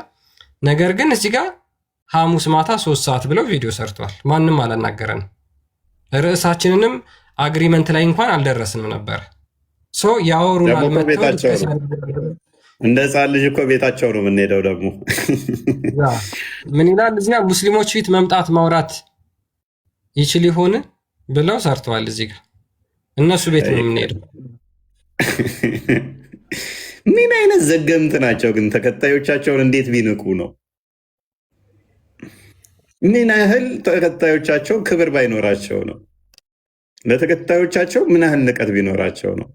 ነገር ግን እዚህ ጋር ሐሙስ ማታ 3 ሰዓት ብለው ቪዲዮ ሰርተዋል። ማንም አላናገረንም። ርዕሳችንንም አግሪመንት ላይ እንኳን አልደረስንም ነበር። ያወሩናል እንደ ህፃን ልጅ እኮ ቤታቸው ነው የምንሄደው። ደግሞ ምን ይላል እዚያ ሙስሊሞች ፊት መምጣት ማውራት ይችል ይሆን ብለው ሰርተዋል። እዚህ ጋር እነሱ ቤት ነው የምንሄደው። ምን አይነት ዘገምት ናቸው ግን! ተከታዮቻቸውን እንዴት ቢንቁ ነው? ምን ያህል ተከታዮቻቸው ክብር ባይኖራቸው ነው? ለተከታዮቻቸው ምን ያህል ንቀት ቢኖራቸው ነው?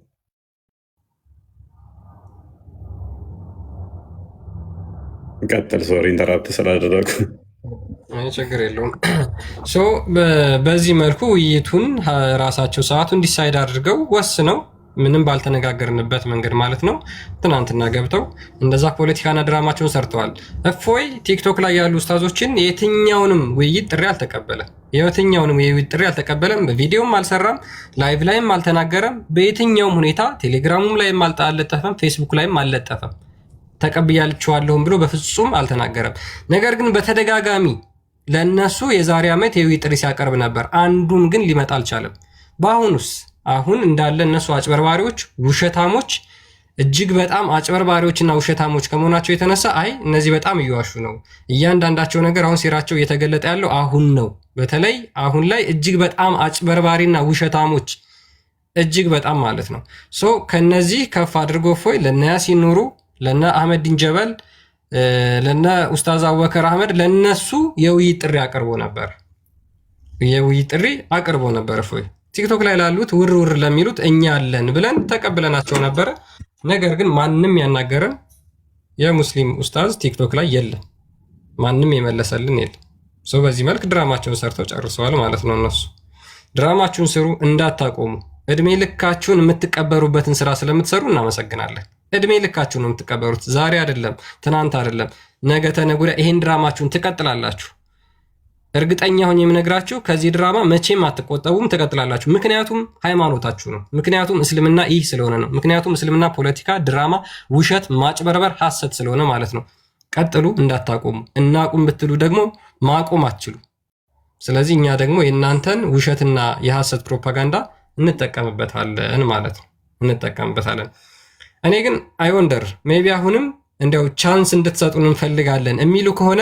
ቀጥል። ሶሪ ኢንተራፕት ስላደረጉ ችግር የለውም። በዚህ መልኩ ውይይቱን ራሳቸው ሰዓቱን ዲሳይድ አድርገው ወስነው ምንም ባልተነጋገርንበት መንገድ ማለት ነው ትናንትና ገብተው እንደዛ ፖለቲካና ድራማቸውን ሰርተዋል። እፎይ ቲክቶክ ላይ ያሉ ኡስታዞችን የትኛውንም ውይይት ጥሪ አልተቀበለም። የትኛውንም የውይይት ጥሪ አልተቀበለም። በቪዲዮም አልሰራም፣ ላይቭ ላይም አልተናገረም። በየትኛውም ሁኔታ ቴሌግራሙም ላይም አልለጠፈም፣ ፌስቡክ ላይም አልለጠፈም። ተቀብያችኋለሁም ብሎ በፍጹም አልተናገረም። ነገር ግን በተደጋጋሚ ለእነሱ የዛሬ ዓመት የውይይት ጥሪ ሲያቀርብ ነበር። አንዱም ግን ሊመጣ አልቻለም። በአሁኑስ አሁን እንዳለ እነሱ አጭበርባሪዎች፣ ውሸታሞች እጅግ በጣም አጭበርባሪዎችና ውሸታሞች ከመሆናቸው የተነሳ አይ እነዚህ በጣም እየዋሹ ነው፣ እያንዳንዳቸው ነገር አሁን ሴራቸው እየተገለጠ ያለው አሁን ነው። በተለይ አሁን ላይ እጅግ በጣም አጭበርባሪና ውሸታሞች እጅግ በጣም ማለት ነው። ከነዚህ ከፍ አድርጎ እፎይ ለነ ያሲን ኑሩ፣ ለነ አህመዲን ጀበል፣ ለነ ኡስታዝ አቡበከር አህመድ ለነሱ የውይይት ጥሪ አቅርቦ ነበር። የውይይት ጥሪ አቅርቦ ነበር እፎይ ቲክቶክ ላይ ላሉት ውር ውር ለሚሉት እኛ አለን ብለን ተቀብለናቸው ነበረ። ነገር ግን ማንም ያናገረን የሙስሊም ኡስታዝ ቲክቶክ ላይ የለም፣ ማንም የመለሰልን የለም። በዚህ መልክ ድራማቸውን ሰርተው ጨርሰዋል ማለት ነው። እነሱ ድራማችሁን ስሩ፣ እንዳታቆሙ። እድሜ ልካችሁን የምትቀበሩበትን ስራ ስለምትሰሩ እናመሰግናለን። እድሜ ልካችሁን ነው የምትቀበሩት። ዛሬ አይደለም፣ ትናንት አይደለም፣ ነገ ተነገ ወዲያ ይሄን ድራማችሁን ትቀጥላላችሁ። እርግጠኛ ሆኜ የምነግራችሁ ከዚህ ድራማ መቼም አትቆጠቡም፣ ትቀጥላላችሁ። ምክንያቱም ሃይማኖታችሁ ነው። ምክንያቱም እስልምና ይህ ስለሆነ ነው። ምክንያቱም እስልምና ፖለቲካ፣ ድራማ፣ ውሸት፣ ማጭበርበር፣ ሐሰት ስለሆነ ማለት ነው። ቀጥሉ፣ እንዳታቆሙ። እናቁም ብትሉ ደግሞ ማቆም አትችሉ። ስለዚህ እኛ ደግሞ የእናንተን ውሸትና የሐሰት ፕሮፓጋንዳ እንጠቀምበታለን ማለት ነው። እንጠቀምበታለን። እኔ ግን አይወንደር ሜቢ አሁንም እንዲያው ቻንስ እንድትሰጡን እንፈልጋለን የሚሉ ከሆነ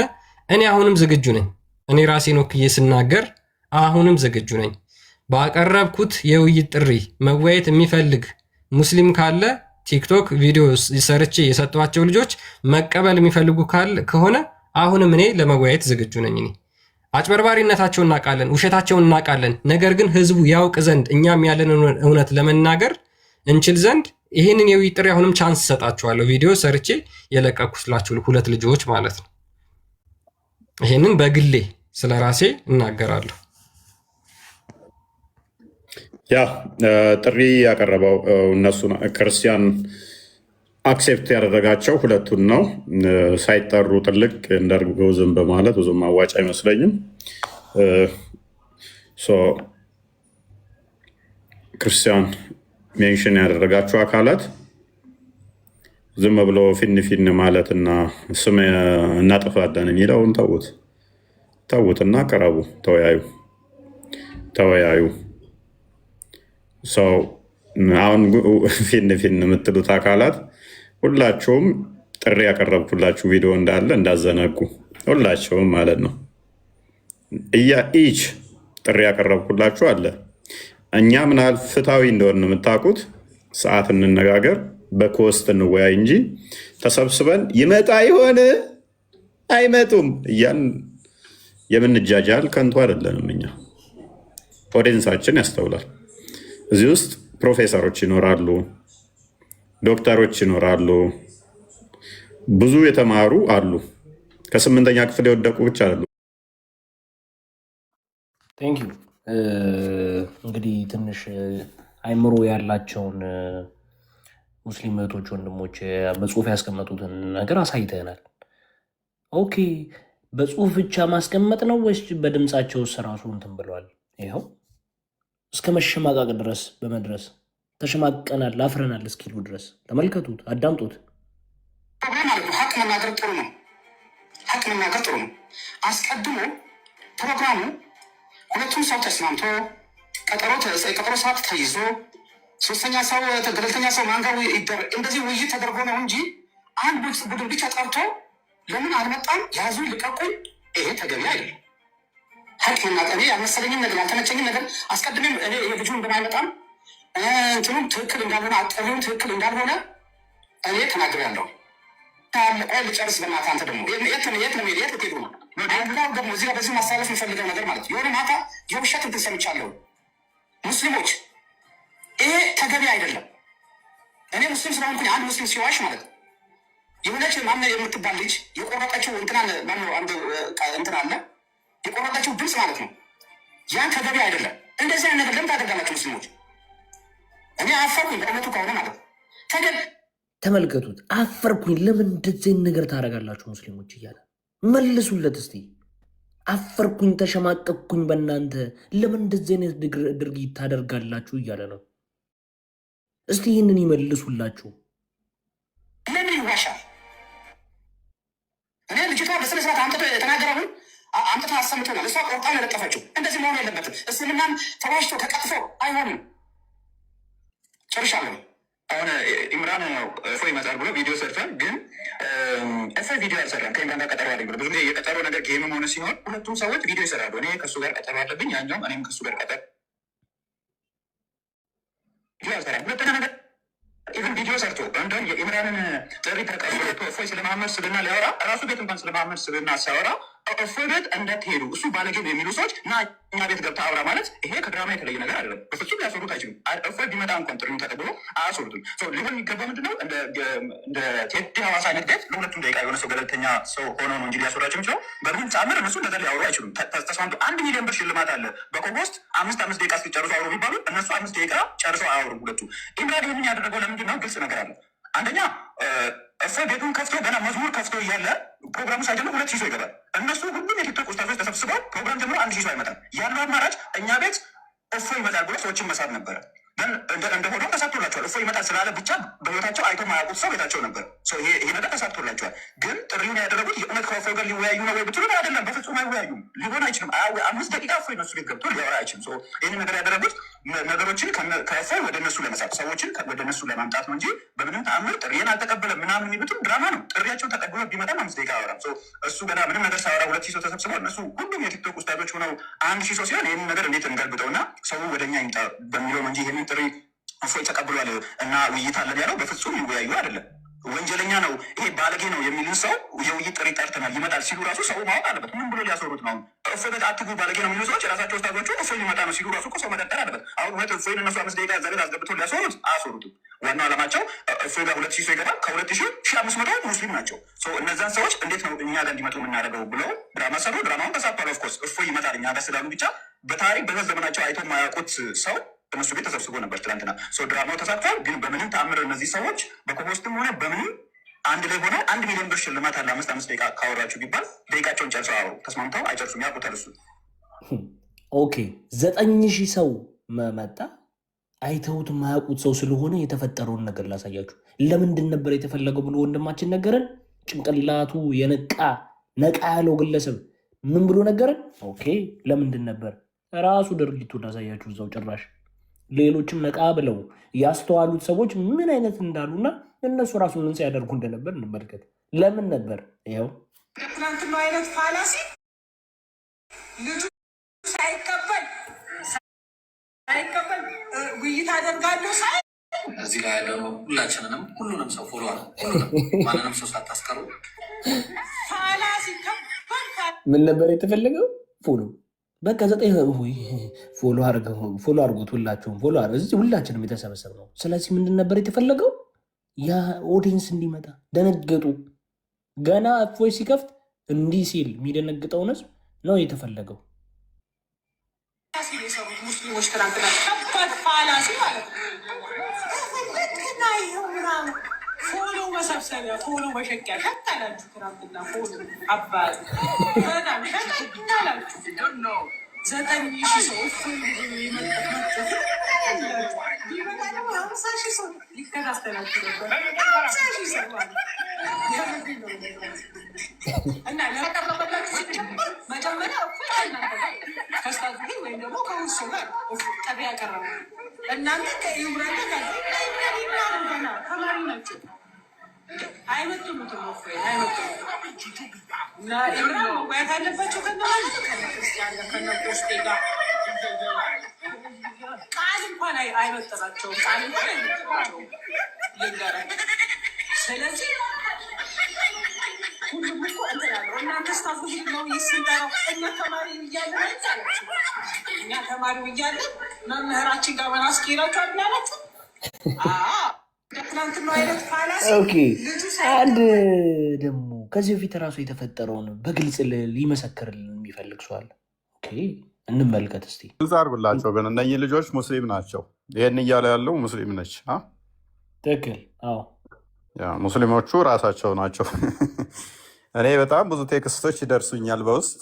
እኔ አሁንም ዝግጁ ነኝ። እኔ ራሴን ወክዬ ስናገር አሁንም ዝግጁ ነኝ። ባቀረብኩት የውይይት ጥሪ መወያየት የሚፈልግ ሙስሊም ካለ ቲክቶክ ቪዲዮ ሰርቼ የሰጧቸው ልጆች መቀበል የሚፈልጉ ከሆነ አሁንም እኔ ለመወያየት ዝግጁ ነኝ። እኔ አጭበርባሪነታቸውን እናውቃለን፣ ውሸታቸውን እናውቃለን። ነገር ግን ህዝቡ ያውቅ ዘንድ እኛም ያለን እውነት ለመናገር እንችል ዘንድ ይህንን የውይይት ጥሪ አሁንም ቻንስ ሰጣችኋለሁ። ቪዲዮ ሰርቼ የለቀኩላችሁ 2 ልጆች ማለት ነው። ይህንን በግሌ ስለ ራሴ እናገራለሁ። ያ ጥሪ ያቀረበው እነሱ ክርስቲያን አክሴፕት ያደረጋቸው 2ቱን ነው። ሳይጠሩ ጥልቅ እንደርገው ዝም በማለት ብዙም አዋጭ አይመስለኝም። ክርስቲያን ሜንሽን ያደረጋቸው አካላት ዝም ብሎ ፊን ማለትና ስም እናጠፋለን የሚለውን ተዉትና ቀረቡ፣ ተወያዩ። አሁን ፊን የምትሉት አካላት ሁላቸውም ጥሪ ያቀረብኩላችሁ ቪዲዮ እንዳለ እንዳዘነጉ ሁላቸውም ማለት ነው። ኢች ጥሪ ያቀረብኩላችሁ አለ። እኛ ምናል ፍትሃዊ እንደሆነ የምታውቁት ሰዓት እንነጋገር፣ በኮስት እንወያይ እንጂ ተሰብስበን ይመጣ ይሆን አይመጡም እያን የምንጃጃል ከንቱ አይደለንም። እኛ ኦዲየንሳችን ያስተውላል። እዚህ ውስጥ ፕሮፌሰሮች ይኖራሉ፣ ዶክተሮች ይኖራሉ፣ ብዙ የተማሩ አሉ። ከ8ኛ ክፍል የወደቁ ብቻ አሉ። ቴንክ ዩ። እንግዲህ ትንሽ አይምሮ ያላቸውን ሙስሊም እህቶች ወንድሞች በጽሁፍ ያስቀመጡትን ነገር አሳይተናል። ኦኬ፣ በጽሁፍ ብቻ ማስቀመጥ ነው ወይስ በድምፃቸው ራሱ እንትን ብለዋል? ይኸው እስከ መሸማቃቅ ድረስ በመድረስ ተሸማቀናል፣ አፍረናል እስኪሉ ድረስ ተመልከቱት፣ አዳምጡት። ሀቅ መናገር ጥሩ ነው። ሀቅ መናገር ጥሩ ነው። አስቀድሞ ፕሮግራሙ 2ቱም ሰው ተስማምቶ ቀጠሮ ሰዓት ተይዞ 3ኛ ሰው ገለልተኛ ሰው ማንጋር እንደዚህ ውይይት ተደርጎ ነው እንጂ አንድ ቡድን ብቻ ጠርቶ ለምን አልመጣም ያዙ ልቀቁኝ፣ ይሄ ተገቢ አይደለም። ሀቅ መናገር ያልመሰለኝን ነገር ያልተመቸኝን ነገር አስቀድሜም እኔ የልጁ እንደማይመጣም እንትኑም ትክክል እንዳልሆነ አጠሪውም ትክክል እንዳልሆነ እኔ ተናግሬያለሁ። ልጨርስ በእናትህ። አንተ ደግሞ የት ነው የት ነው ደግሞ እዚህ በዚህ ማሳለፍ የምፈልገው ነገር ማለት የሆነ ማታ የውሸት እንትን ሰምቻለሁ። ሙስሊሞች ይሄ ተገቢ አይደለም። እኔ ሙስሊም ስለሆንኩኝ አንድ ሙስሊም ሲዋሽ ማለት የሆነች ማነ የምትባል ልጅ የቆረጠችው እንትናን ማነው አንድ እንትን አለ የቆረጠችው ድምፅ ማለት ነው። ያን ተገቢ አይደለም። እንደዚህ አይነት ነገር ለምን ታደርጋላችሁ ሙስሊሞች? እኔ አፈርኩኝ በእውነቱ ከሆነ ማለት ተመልከቱት። አፈርኩኝ ለምን እንደዚህ ነገር ታደርጋላችሁ ሙስሊሞች እያለ መልሱለት እስቲ። አፈርኩኝ ተሸማቀቅኩኝ በእናንተ ለምን እንደዚህ አይነት ድርጊት ታደርጋላችሁ እያለ ነው። እስቲ ይህንን ይመልሱላችሁ። ለምን ይዋሻል? እኔ ልጅቷ በስነስርዓት አምጥቶ የተናገረውን አምጥቶ አሰምቶናል። እሷ ቆርጣ ነው የለጠፈችው። እንደዚህ መሆን የለበትም። እስልምናን ተዋሽቶ ተቀጥፎ አይሆንም። ጨርሻለሁ። አሁን ኢምራን እፎይ ይመጣል ብሎ ቪዲዮ ሰርቷል። ግን እፎይ ቪዲዮ አልሰራም። ከኢምራን ጋር ቀጠሮ አለኝ ብሎ ብዙ ጊዜ የቀጠሮ ነገር ጌምም ሆነ ሲሆን ሁለቱም ሰዎች ቪዲዮ ይሰራሉ። እኔ ከእሱ ጋር ቀጠሮ አለብኝ፣ ያኛውም እኔም ከእሱ ጋር ቀጠሮ ቪዲዮ አልሰራም። ሁለተኛ ነገር ኢቨን ቪዲዮ ሰርቶ እንደውም የኢምራንን ጥሪ ተቀብሎ እፎይ ስለመሐመድ ስብዕና ሊያወራ ራሱ ቤት እንኳን ስለመሐመድ ስብዕና ሲያወራ እፎይ ቤት እንዳትሄዱ እሱ ባለጌ የሚሉ ሰዎች እና እኛ ቤት ገብታ አውራ ማለት ይሄ ከድራማ የተለየ ነገር አይደለም። በፍጹም ሊያስወሩት አይችሉም። እፎይ ቢመጣ እንኳን ጥሪ ተቀብሎ አያስወሩትም። ሊሆን የሚገባ ምንድነው እንደ ቴዲ ሐዋሳ አይነት ቤት ለሁለቱም ደቂቃ የሆነ ሰው ገለልተኛ ሰው ሆኖ ነው እንጂ ሊያስወራቸው የሚችለው። በምንም ጫምር እነሱ እንደዛ ሊያወሩ አይችሉም። ተስማምቶ 1 ሚሊዮን ብር ሽልማት አለ በኮንጎስት 5 ደቂቃ እስኪጨርሱ አውሩ ቢባሉ እነሱ 5 ደቂቃ ጨርሰው አያወሩም ሁለቱ። ኢምራን ይህንን ያደረገው ለምንድን ነው? ግልጽ ነገር አለ። አንደኛ እፎይ ቤቱን ከፍቶ ገና መዝሙር ከፍቶ እያለ ፕሮግራሙ ሳይጀምር 2000 ሰው ይገባል። እነሱ ሁሉም የቲክቶክ ኡስታዞች ተሰብስበው ፕሮግራም ጀምሮ 1000 ሰው አይመጣም። ያለው አማራጭ እኛ ቤት እፎይ ይመጣል ብሎ ሰዎችን መሳብ ነበር። እንደሆነ ተሳክቶላቸዋል። እፎይ ይመጣል ስላለ ብቻ በህይወታቸው አይቶ ማያውቁት ሰው ቤታቸው ነበር። ይሄ ነገር ተሳክቶላቸዋል። ግን ጥሪውን ያደረጉት የእውነት ከእፎይ ጋር ሊወያዩ ነው ወይ ብትሉ አይደለም። በፍጹም አይወያዩም። ሊሆን አይችልም። 5 ደቂቃ እፎይ እነሱ ቤት ገብቶ ሊያወራ አይችልም። ይህን ነገር ያደረጉት ነገሮችን ከእፎይ ወደ እነሱ ለመሳብ ሰዎችን ወደ እነሱ ለማምጣት ነው እንጂ በምንም ተአምር ጥሪን አልተቀበለም ምናምን የሚሉትም ድራማ ነው። ጥሪያቸውን ተቀብሎ ቢመጣም 5 ደቂቃ አወራም። እሱ ገና ምንም ነገር ሳወራ 2000 ሰው ተሰብስበው እነሱ ሁሉም የቲክቶክ ኡስታዞች ሆነው 1000 ሰው ሲሆን ይህንን ነገር እንዴት እንገልብጠውና ሰው ወደኛ ይምጣ በሚለው ነው እንጂ ይህንን ጥሪ እፎይ ተቀብሏል እና ውይይት አለን ያለው በፍጹም ይወያዩ አይደለም። ወንጀለኛ ነው ይሄ ባለጌ ነው የሚልን ሰው የውይይት ጥሪ ጠርተናል ይመጣል ሲሉ ራሱ ሰው ማወቅ አለበት። ምን ብሎ ሊያስወሩት ነው? እፎይ ቤት አትግቡ ባለጌ ነው የሚሉ ሰዎች የራሳቸው ኡስታዞቹ እፎይ ሊመጣ ነው ሲሉ ራሱ ሰው መቀጠር አለበት። አሁን እውነት እፎይን እነሱ 5 ደቂቃ እዛ ቤት አስገብተው ሊያስወሩት አያስወሩትም። ዋናው ዓላማቸው እፎይ ጋር 2000 ሰው ይገባል። ከ2000 1500 ሙስሊም ናቸው። እነዛን ሰዎች እንዴት ነው እኛ ጋር እንዲመጡ የምናደርገው ብለው ድራማ ሰሩ። ድራማውን ተሳክቷል። ኦፍኮርስ እፎይ ይመጣል እኛ ጋር ስላሉ ብቻ በታሪክ በዛ ዘመናቸው አይቶ የማያውቁት ሰው እነሱ ቤት ተሰብስቦ ነበር ትናንትና። ድራማው ተሳክቷል። ግን በምንም ተአምር እነዚህ ሰዎች በኮሆስትም ሆነ በምንም አንድ ላይ ሆነ 1 ሚሊዮን ብር ሽልማት አለ 5 ደቂቃ ካወራችሁ ቢባል ደቂቃቸውን ጨርሰው አወሩ። ተስማምተው አይጨርሱም። ያውቁታል እሱ። ኦኬ 9000 ሰው መጣ። አይተውት የማያውቁት ሰው ስለሆነ የተፈጠረውን ነገር ላሳያችሁ። ለምንድን ነበር የተፈለገው ብሎ ወንድማችን ነገረን። ጭንቅላቱ የነቃ ነቃ ያለው ግለሰብ ምን ብሎ ነገረን? ኦኬ ለምንድን ነበር ራሱ ድርጊቱን ላሳያችሁ እዛው ጭራሽ ሌሎችም ነቃ ብለው ያስተዋሉት ሰዎች ምን አይነት እንዳሉና እነሱ ራሱ ምን ሲያደርጉ እንደነበር እንመልከት። ለምን ነበር? ይኸው ትናንትና አይነት ፋላሲ ልጁ ሳይቀበል ውይይት አደርጋለሁ ሳይ እዚህ ላይ ያለው ሁላችንንም ሁሉንም ሰው ፎሎ ማንንም ሰው ሳታስቀሩ ፋላሲ ምን ነበር የተፈለገው? ፎሎ በቃ 9 ፎሎ አድርጉት። ሁላችሁም ፎሎ እዚህ ሁላችንም የተሰበሰብ ነው። ስለዚህ ምንድን ነበር የተፈለገው? ያ ኦዲየንስ እንዲመጣ ደነገጡ። ገና እፎይ ሲከፍት እንዲህ ሲል የሚደነግጠውን ህዝብ ነው የተፈለገው። የሰሩት ሙስሊሞች ትናንትና ከባድ ፋላሲ ማለት ነው። ፎሎ መሰብሰቢያ ፎሎ መሸቂያ ሸታላችሁ ትናንትና ፎሎ አባዝ በጣም ሸታላችሁ ነው። 9000 ሰው ሊከታተላችሁ ነበር። እና ለቀረበላችሁ መጀመሪያ ከስታዙ ወይም ደግሞ ከውሱ ጋር ጠቢ ያቀረበ እናንተ ከኢምራን ጋር ገና ተማሪ ናቸው። አይመጡምትም እና ኢምራን መወያየት አለባቸው ከነፖስቴ ጋር ቃል እንኳን አይመጠናቸውም። ቃል እንኳን አይመጠናቸውም ልንገራቸው። ስለዚህ ሁሉም እኮ እንትን አለው። እናንተ ስታፉ ነው ይስንጠራው እኛ ተማሪ እያለን አይቻላችሁ። እኛ ተማሪው እያለን መምህራችን ጋር በናስኬራችሁ አብላላችሁ ኦኬ አንድ ደግሞ ከዚህ በፊት ራሱ የተፈጠረውን በግልጽ ሊመሰክርልን የሚፈልግ ሰው አለ። ኦኬ እንመልከት እስቲ። ግልጽ አድርጉላቸው ግን እነኚህ ልጆች ሙስሊም ናቸው። ይህን እያለ ያለው ሙስሊም ነች። ትክክል። አዎ ሙስሊሞቹ ራሳቸው ናቸው። እኔ በጣም ብዙ ቴክስቶች ይደርሱኛል በውስጥ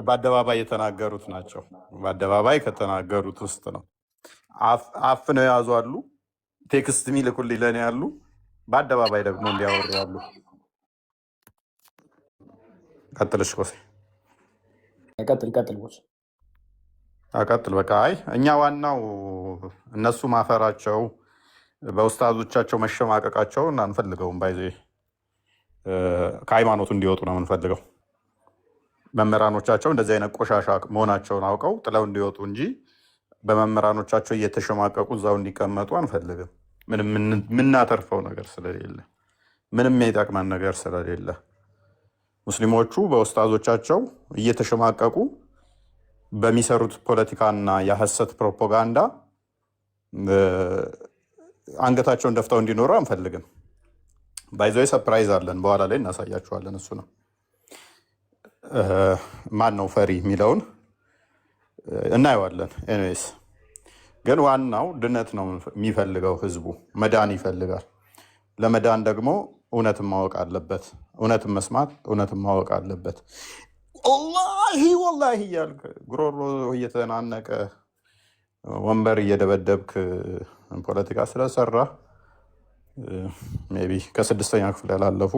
በአደባባይ የተናገሩት ናቸው። በአደባባይ ከተናገሩት ውስጥ ነው። አፍነው የያዙ አሉ። ቴክስት የሚልኩልኝ ለእኔ ያሉ፣ በአደባባይ ደግሞ እንዲያወሩ ያሉ። ቀጥልሽ ኮሴ ቀጥል ቦስ ቀጥል። በቃ አይ እኛ ዋናው እነሱ ማፈራቸው በውስታዞቻቸው መሸማቀቃቸውን አንፈልገውም። ባይዜ ከሃይማኖቱ እንዲወጡ ነው የምንፈልገው። መምህራኖቻቸው እንደዚህ አይነት ቆሻሻ መሆናቸውን አውቀው ጥለው እንዲወጡ እንጂ በመምህራኖቻቸው እየተሸማቀቁ እዛው እንዲቀመጡ አንፈልግም። ምንም የምናተርፈው ነገር ስለሌለ፣ ምንም የሚጠቅመን ነገር ስለሌለ ሙስሊሞቹ በውስታዞቻቸው እየተሸማቀቁ በሚሰሩት ፖለቲካና የሐሰት ፕሮፓጋንዳ አንገታቸውን ደፍተው እንዲኖሩ አንፈልግም። ባይዞ ሰፕራይዝ አለን፣ በኋላ ላይ እናሳያችኋለን። እሱ ነው ማን ነው ፈሪ የሚለውን እናየዋለን። ኤኒዌይስ ግን ዋናው ድነት ነው የሚፈልገው። ህዝቡ መዳን ይፈልጋል። ለመዳን ደግሞ እውነትን ማወቅ አለበት። እውነትን መስማት፣ እውነትን ማወቅ አለበት። ወላሂ እያልክ ጉሮሮ እየተናነቀ ወንበር እየደበደብክ ፖለቲካ ስለሰራ ሜይ ቢ ከ6ኛ ክፍል ያላለፉ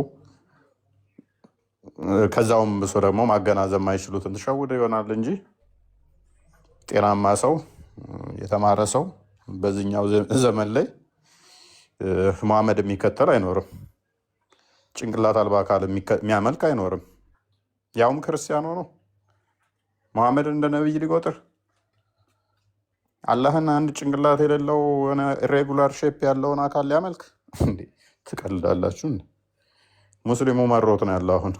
ከዛውም ብሶ ደግሞ ማገናዘብ ማይችሉትን ተሸውደ ይሆናል እንጂ ጤናማ ሰው የተማረ ሰው በዚህኛው ዘመን ላይ መሐመድ የሚከተል አይኖርም። ጭንቅላት አልባ አካል የሚያመልክ አይኖርም። ያውም ክርስቲያኖ ነው መሐመድ እንደ ነብይ ሊቆጥር አላህን አንድ ጭንቅላት የሌለው ኢሬጉላር ሼፕ ያለውን አካል ሊያመልክ እንዴ? ትቀልዳላችሁ። ሙስሊሙ መሮት ነው ያለው። አሁን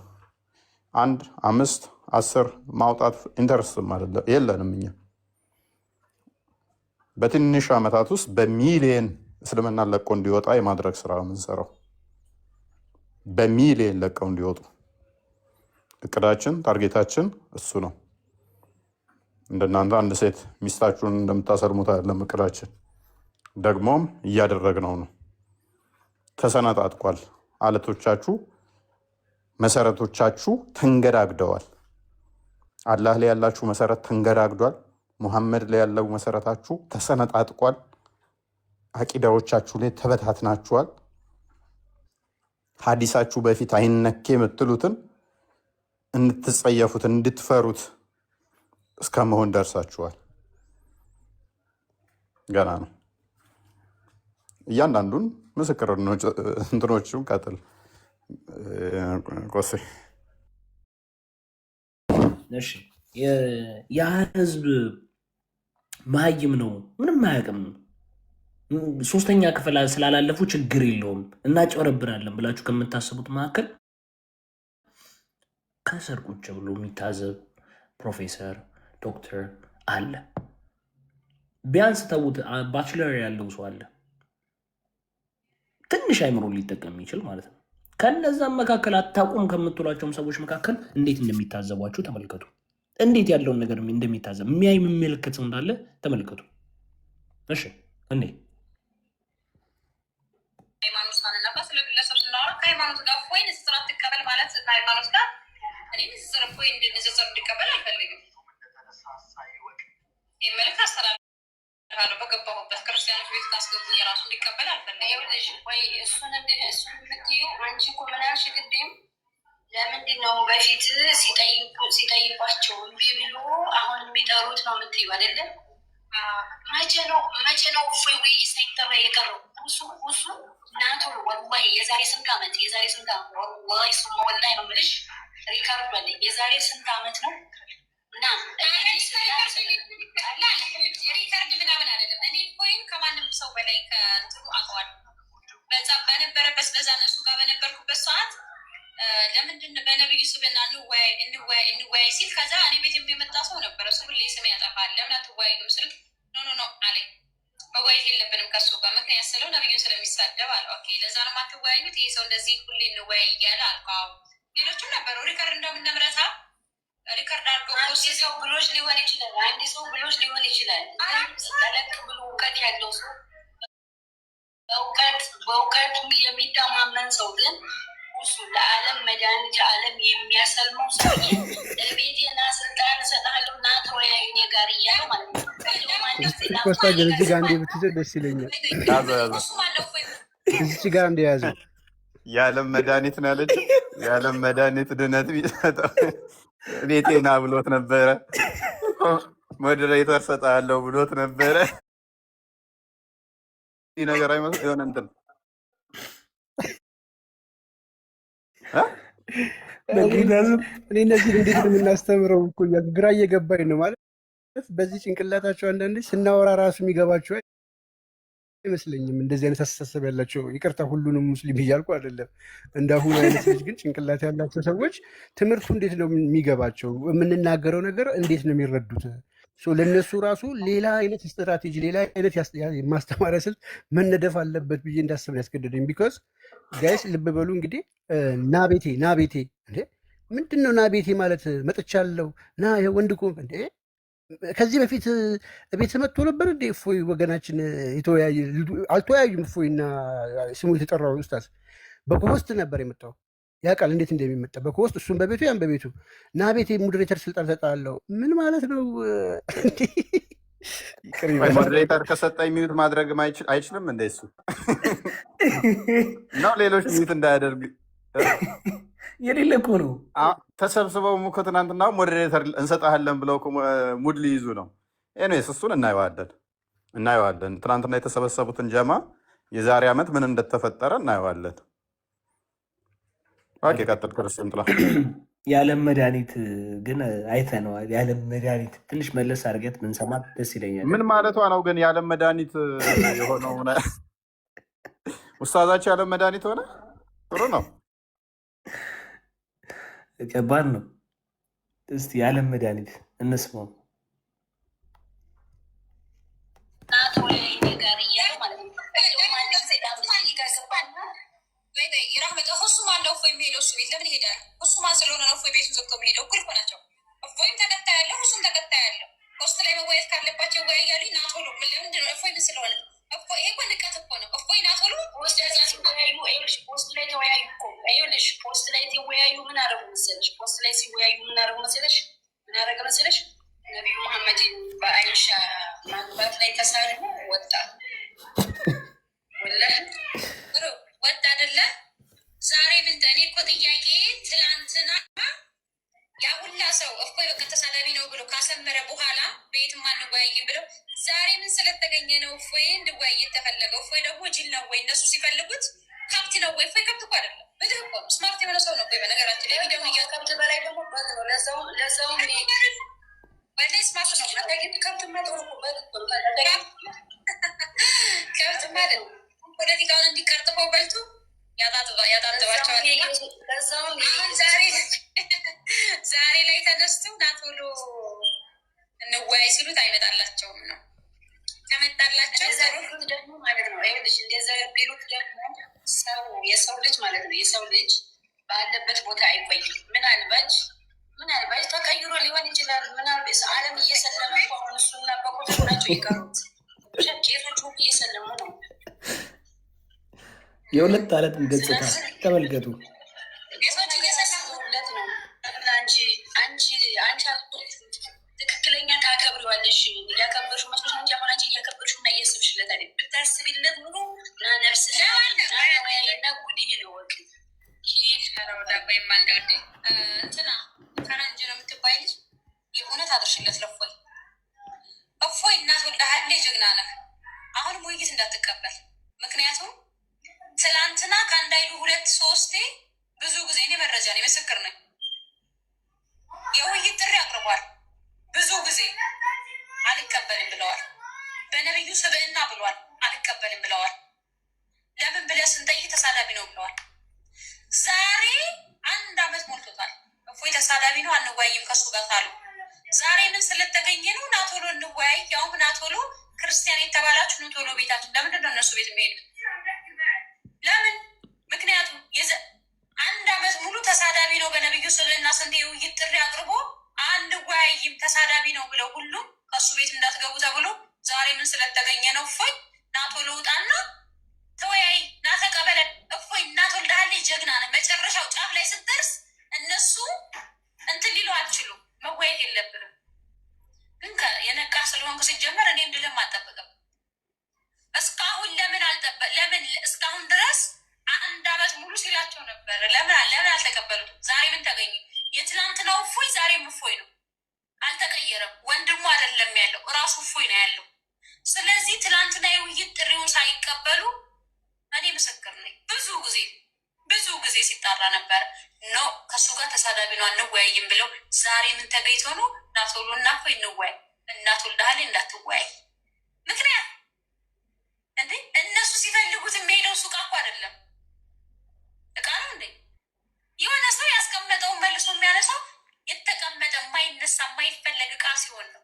1 5 10 ማውጣት ኢንተረስትም አይደለም የለንም። እኛ በትንሽ ዓመታት ውስጥ በሚሊየን እስልምናን ለቆ እንዲወጣ የማድረግ ስራ የምንሰራው፣ በሚሊየን ለቀው እንዲወጡ እቅዳችን፣ ታርጌታችን እሱ ነው። እንደናንተ አንድ ሴት ሚስታችሁን እንደምታሰልሙት አይደለም እቅዳችን። ደግሞም እያደረግነው ነው። ተሰነጣጥቋል። አለቶቻችሁ፣ መሰረቶቻችሁ ተንገዳግደዋል። አላህ ላይ ያላችሁ መሰረት ተንገዳግዷል። ሙሐመድ ላይ ያለው መሰረታችሁ ተሰነጣጥቋል። አቂዳዎቻችሁ ላይ ተበታትናችኋል። ሀዲሳችሁ በፊት አይነኬ የምትሉትን እንድትጸየፉት እንድትፈሩት እስከ መሆን ደርሳችኋል። ገና ነው። እያንዳንዱን ምስክር እንትኖቹን ቀጥል ቆሴ። እሺ ያ ህዝብ መሀይም ነው፣ ምንም አያውቅም። 3ኛ ክፍል ስላላለፉ ችግር የለውም እናጭበረብራለን ብላችሁ ከምታስቡት መካከል ከስር ቁጭ ብሎ የሚታዘብ ፕሮፌሰር ዶክተር አለ። ቢያንስ ተውት፣ ባችለር ያለው ሰው አለ፣ ትንሽ አይምሮ ሊጠቀም የሚችል ማለት ነው። ከነዛም መካከል አታውቁም ከምትሏቸውም ሰዎች መካከል እንዴት እንደሚታዘቧችሁ ተመልከቱ። እንዴት ያለውን ነገር እንደሚታዘብ የሚያይ የሚመለከት ሰው እንዳለ ተመልከቱ። እሺ እንዴ ስለ ግለሰብ ስናወራ ከሃይማኖት ጋር ፎይ ንጽጽር አትቀበል ማለት ከሃይማኖት ጋር እኔ ንጽጽር ፎይ ንጽጽር እንዲቀበል አልፈልግም። ይህ መልክ አስተላልፋለሁ። በገባሁበት ክርስቲያኖች ቤት ካስገቡኝ የራሱ እንዲቀበል አልፈልግም። ወይ እሱን የምትይው አንቺ እኮ ምን ያልሽ ግዴም ለምንድን ነው በፊት ሲጠይቋቸው እምቢ ብሎ አሁን የሚጠሩት ነው የምትይው አይደለም? መቼ ነው ፎይ ወይ ሳይጠራ የቀረው? እሱ እናንተ ወላሂ የዛሬ ስንት ዓመት ወላሂ ሱማ ወላሂ ነው የምልሽ፣ ሪካርድ አለኝ። የዛሬ ስንት ዓመት ነው እና ሪካርድ ምናምን አይደለም። እኔ ፎይም ከማንም ሰው በላይ ከእንትኑ አውቀዋለሁ። በነበረበት በዛ እነሱ ጋር በነበርኩበት ሰዓት ለምንድን በነቢዩ ስብና እንወያይ ሲል ከዛ እኔ ቤት የመጣ ሰው ነበረ። እሱ ሁሌ ስም ያጠፋል። ለምን አትወያዩም ስል ኖ አለኝ። መወያየት የለብንም ከሱ ጋር ምክንያት ስለው ነብዩን ስለሚሳደብ አለ። ኦኬ ለዛ ነው የማትወያዩት? ይሄ ሰው እንደዚህ ሁሌ እንወያይ እያለ አልካው። ሌሎችም ነበሩ ሪከርድ እንደምንምረታ ሪከርድ አድርገው ሰው ብሎች ሊሆን ይችላል። አንድ ሰው ብሎች ሊሆን ይችላል። ጠለቅ ብሎ እውቀት ያለው ሰው በእውቀቱ የሚተማመን ሰው ግን እሱ ለዓለም መድኃኒት ዓለም የሚያሰልመው ሰው ቤቴና ስልጣን እሰጥሃለሁ ና ተወያይ እኔ ጋር እያለ ማለት ነው። ኮስታ ግን እዚህ ጋር እንዴ ብትይዘው ደስ ይለኛል። እዚህ ጋር እንደያዘ የዓለም መድኃኒት ነው ያለች። የዓለም መድኃኒት ድነት ቢሰጠው ቤቴና ብሎት ነበረ። ሞዴሬተር ሰጣለሁ ብሎት ነበረ። ይህ ነገር አይመስል የሆነ እንትን እኔ እነዚህ እንዴት ነው የምናስተምረው እኮ ግራ እየገባኝ ነው ማለት በዚህ ጭንቅላታቸው አንዳንዴ ስናወራ ራሱ የሚገባቸው አይመስለኝም። እንደዚህ አይነት አስተሳሰብ ያላቸው ይቅርታ፣ ሁሉንም ሙስሊም እያልኩ አይደለም። እንዳሁኑ አይነት ልጅ ግን ጭንቅላት ያላቸው ሰዎች ትምህርቱ እንዴት ነው የሚገባቸው? የምንናገረው ነገር እንዴት ነው የሚረዱት? ለእነሱ ራሱ ሌላ አይነት ስትራቴጂ፣ ሌላ አይነት ማስተማሪያ ስልት መነደፍ አለበት ብዬ እንዳስብ ያስገደደኝ። ቢኮዝ ጋይስ ልብ በሉ እንግዲህ ናቤቴ እንዴ ምንድን ነው ናቤቴ ማለት? መጥቻለሁ ና ወንድ እኮ እንዴ ከዚህ በፊት ቤት መጥቶ ነበር እንዴ? እፎይ ወገናችን አልተወያዩም። እፎይና ስሙ የተጠራው ኡስታዝ በኮሆስት ነበር የመጣው። ያውቃል እንዴት እንደሚመጣ በኮሆስት፣ እሱም በቤቱ ያን በቤቱ ና ቤቴ ሞዴሬተር ስልጣን ሰጣለሁ። ምን ማለት ነው? ሞዴሬተር ከሰጠኝ ሚዩት ማድረግ አይችልም እንደ እሱ ነው። ሌሎች ሚዩት እንዳያደርግ የሌለ እኮ ነው። ተሰብስበው እኮ ትናንትና ሞዴሬተር እንሰጣለን ብለው ሙድ ሊይዙ ነው። ኤኒዌይስ እሱን እናየዋለን። ትናንትና የተሰበሰቡትን ጀማ የዛሬ ዓመት ምን እንደተፈጠረ እናየዋለን። ኦኬ ቀጥል ክርስቲያን ጥላ። የዓለም መድኃኒት ግን አይተነዋል። የዓለም መድኃኒት ትንሽ መለስ አድርገት ምንሰማት ደስ ይለኛል። ምን ማለቷ ነው ግን የዓለም መድኃኒት የሆነው? ኡስታዛቸው የዓለም መድኃኒት ሆነ። ጥሩ ነው። ከባድ ነው። እስቲ የዓለም መድኃኒት እንስማው። እሱም አለው እፎይ የሚሄደው እሱ ቤት ለምን ይሄዳል? እሱ ማን ስለሆነ ነው እፎይ ቤቱን ዘግቶ የሚሄደው? እኩል እኮ ናቸው። እፎይም ተከታይ ያለው እሱም ተከታይ ያለው። ፖስት ላይ መወያየት ካለባቸው ወያያሉ። ናቶሎ ለምንድን ነው እፎይ ምን ስለሆነ? ይሄ እኮ ንቀት እኮ ነው። እፎይ ናቶሎ ፖስት ላይ ተወያዩ እኮ ይኸውልሽ፣ ፖስት ላይ ሲወያዩ ምን አደረጉ መሰለሽ? ፖስት ላይ ሲወያዩ ምን አደረጉ መሰለሽ? ምን አደረገ መሰለሽ? ነቢዩ መሐመድን በአይሻ ማግባት ላይ ተሳልሞ ወጣ። ወጣ አይደለ? ዛሬ ምን እኔ እኮ ጥያቄ ትላንትና ያ ሁላ ሰው እፎይ በቃ ተሳዳቢ ነው ብሎ ካሰመረ በኋላ ቤትም አንወያይም ብለው ዛሬ ምን ስለተገኘ ነው እፎይ እንድወያይ የተፈለገው? እፎይ ደግሞ ጅል ነው ወይ? እነሱ ሲፈልጉት ከብት ነው ወይ? እፎይ ከብት እኮ አይደለም። ብድህ እኮ ነው። ስማርት የሆነ ሰው ነው። በነገራችን ላይ ደግሞ ከብት በላይ ደግሞ በግ ነው። ለዛውም ወደ ስማርት ነው። ከብት መጥሩ ከብት ማለት ፖለቲካውን እንዲቀርጥፈው በልቱ ያጣጥባቸዋል። አሁን ዛሬ ላይ ተነስቶ ናቶሎ እንወያይ ሲሉት አይመጣላቸውም ነው። ከመጣላቸው ደግሞ ማለት ነው እንደዛ ቢሉት ደግሞ የሰው ልጅ ማለት ነው የሰው ልጅ ባለበት ቦታ አይቆይም። ምናልባት ተቀይሮ ሊሆን ይችላል። ምናልባት ዓለም እየሰለመ ከሆነ እሱና በቁጥር ናቸው የቀሩት ቄሶቹ እየሰለሙ ነው። የሁለት ዓለትም ገጽታ ተመልከቱ። ቄሶች እየሰለሙለት ነው። አንቺ ትክክለኛ ታከብሪዋለሽ። እያከበርሽ መስሎሽ እንጂ አሁን አንቺ እያከበርሽ እና እያስብሽለት አይደል? ብታስቢለት ኑሮ ነፍስ ና ጉዲህ ነው ወቅ ወይማንዳዴ እንትና ፈረንጅ ነው የምትባይ ልጅ የእውነት አድርሽለት ለእፎይ እፎይ እናት ወልዳሃሌ ጀግና ነህ። አሁንም ውይይት እንዳትቀበል። ምክንያቱም ትላንትና ከአንድ አይሉ 2-3 ብዙ ጊዜ እኔ መረጃ ነኝ ምስክር ነኝ የውይይት ጥሪ አቅርቧል። ብዙ ጊዜ አልቀበልም ብለዋል። በነቢዩ ስብዕና ብሏል፣ አልቀበልም ብለዋል። ለምን ብለህ ስንጠይቅ ተሳዳቢ ነው ብለዋል። ዛሬ 1 ዓመት ሞልቶታል። እፎይ ተሳዳቢ ነው አንወያይም ከሱ ጋር ካሉ ዛሬ ምን ስለተገኘ ነው? ናቶሎ እንወያይ። ያውም ናቶሎ ክርስቲያን የተባላችሁ ኑ ቶሎ ቤታችሁ። ለምንድን ነው እነሱ ቤት የሚሄዱት? ለምን? ምክንያቱም አንድ አመት ሙሉ ተሳዳቢ ነው በነብዩ ስብዕና ስንት የውይይት ጥሪ አቅርቦ አንወያይም ተሳዳቢ ነው ብለው ሁሉም ከእሱ ቤት እንዳትገቡ ተብሎ ዛሬ ምን ስለተገኘ ነው? እፎይ ና ቶሎ ውጣና ተወያይ ና ተቀበለን። እፎይ እናት ወልዳለች፣ ጀግና ነህ። መጨረሻው ጫፍ ላይ ስትደርስ እነሱ እንትን ሊሉ አልችሉም። መወያየት የለብንም ግን የነቃ ስለሆንክ ሲጀመር እኔ እንድልም አልጠበቅም። እስካሁን ለምን እስካሁን ድረስ አንድ አመት ሙሉ ሲላቸው ነበረ። ለምን አልተቀበሉትም? ዛሬ ምን ተገኘ? የትናንትናው እፎይ ዛሬም እፎይ ነው፣ አልተቀየረም። ወንድሙ አይደለም ያለው እራሱ እፎይ ነው ያለው። ስለዚህ ትናንትና የውይይት ጥሪውን ሳይቀበሉ እኔ ምስክር ነኝ። ብዙ ጊዜ ሲጣራ ነበረ። ኖ ከእሱ ጋር ተሳዳቢ ነው አንወያይም ብለው ዛሬ ምን ተገኝቶ ነው? እናቶሎ እና እፎይ እንወያይ፣ እናት ወልዳህል እንዳትወያይ። ምክንያት እንዴ እነሱ ሲፈልጉት የሚሄደው ሱቅ እኮ አይደለም እቃ ነው እንዴ? የሆነ ሰው ያስቀመጠውን መልሶ የሚያነሳው የተቀመጠ የማይነሳ የማይፈለግ እቃ ሲሆን ነው።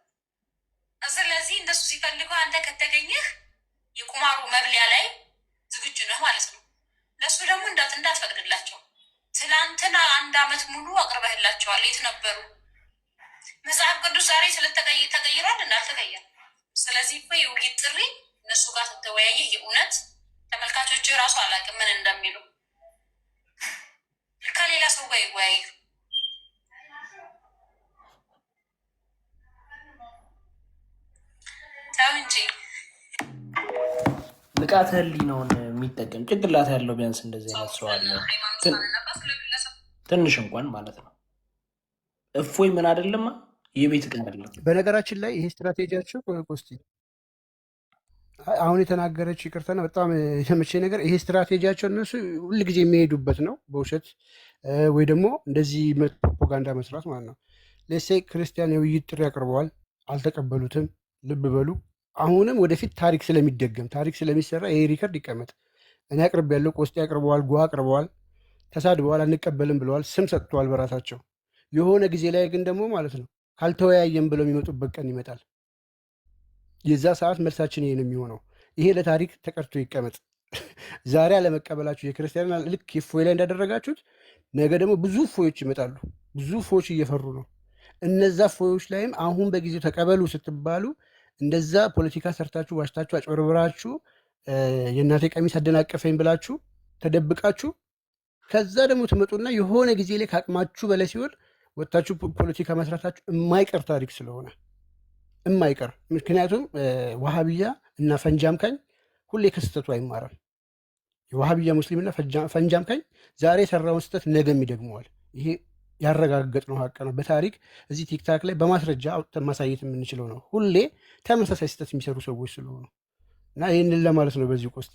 ስለዚህ እነሱ ሲፈልገው አንተ ከተገኘህ የቁማሩ መብሊያ ላይ ዝግጁ ነህ ማለት ነው። ለእሱ ደግሞ እንዳትፈቅድላቸው። ትናንትና አንድ አመት ሙሉ አቅርበህላቸዋል። የት ነበሩ? መጽሐፍ ቅዱስ ዛሬ ተቀይሯል እንዳልተቀየረ። ስለዚህ እኮ የውይይት ጥሪ እነሱ ጋር ስትወያየ የእውነት ተመልካቾች ራሱ አላውቅም ምን እንደሚሉ ከሌላ ሰው ጋር ይወያዩ። ተው እንጂ ንቃተ ህሊናውን የሚጠቀም ጭንቅላት ያለው ቢያንስ እንደዚህ አይነት ሰው አለ፣ ትንሽ እንኳን ማለት ነው። እፎይ ምን አይደለማ የቤት ዕቃ አይደለም። በነገራችን ላይ ይሄ ስትራቴጂያቸው ቆስቲ አሁን የተናገረች ይቅርታና በጣም የተመቼ ነገር ይሄ ስትራቴጂያቸው እነሱ ሁልጊዜ የሚሄዱበት ነው፣ በውሸት ወይ ደግሞ እንደዚህ ፕሮፓጋንዳ መስራት ማለት ነው። ሌሴ ክርስቲያን የውይይት ጥሪ አቅርበዋል፣ አልተቀበሉትም። ልብ በሉ። አሁንም ወደፊት ታሪክ ስለሚደገም ታሪክ ስለሚሰራ ይሄ ሪከርድ ይቀመጥ። እኔ አቅርብ ያለው ቆስጤ አቅርበዋል፣ ጓ አቅርበዋል፣ ተሳድበዋል፣ አንቀበልም ብለዋል፣ ስም ሰጥተዋል በራሳቸው። የሆነ ጊዜ ላይ ግን ደግሞ ማለት ነው ካልተወያየም ብለው የሚመጡበት ቀን ይመጣል። የዛ ሰዓት መልሳችን ይሄ ነው የሚሆነው። ይሄ ለታሪክ ተቀርቶ ይቀመጥ። ዛሬ አለመቀበላችሁ የክርስቲያን ልክ እፎይ ላይ እንዳደረጋችሁት ነገ ደግሞ ብዙ እፎዮች ይመጣሉ። ብዙ እፎዮች እየፈሩ ነው። እነዛ እፎዮች ላይም አሁን በጊዜው ተቀበሉ ስትባሉ እንደዛ ፖለቲካ ሰርታችሁ ዋሽታችሁ አጭበርብራችሁ የእናቴ ቀሚስ አደናቀፈኝ ብላችሁ ተደብቃችሁ ከዛ ደግሞ ትመጡና የሆነ ጊዜ ላይ ከአቅማችሁ በላይ ሲሆን ወጥታችሁ ፖለቲካ መስራታችሁ የማይቀር ታሪክ ስለሆነ የማይቀር ምክንያቱም ዋሃብያ እና ፈንጂ አምካኝ ሁሌ ከስህተቱ አይማራም። የዋሃብያ ሙስሊምና ፈንጂ አምካኝ ዛሬ የሰራውን ስህተት ነገም ይደግመዋል። ይሄ ያረጋገጥነው ሀቅ ነው። በታሪክ እዚህ ቲክታክ ላይ በማስረጃ አውጥተን ማሳየት የምንችለው ነው። ሁሌ ተመሳሳይ ስህተት የሚሰሩ ሰዎች ስለሆኑ እና ይህንን ለማለት ነው። በዚህ ቆስጥ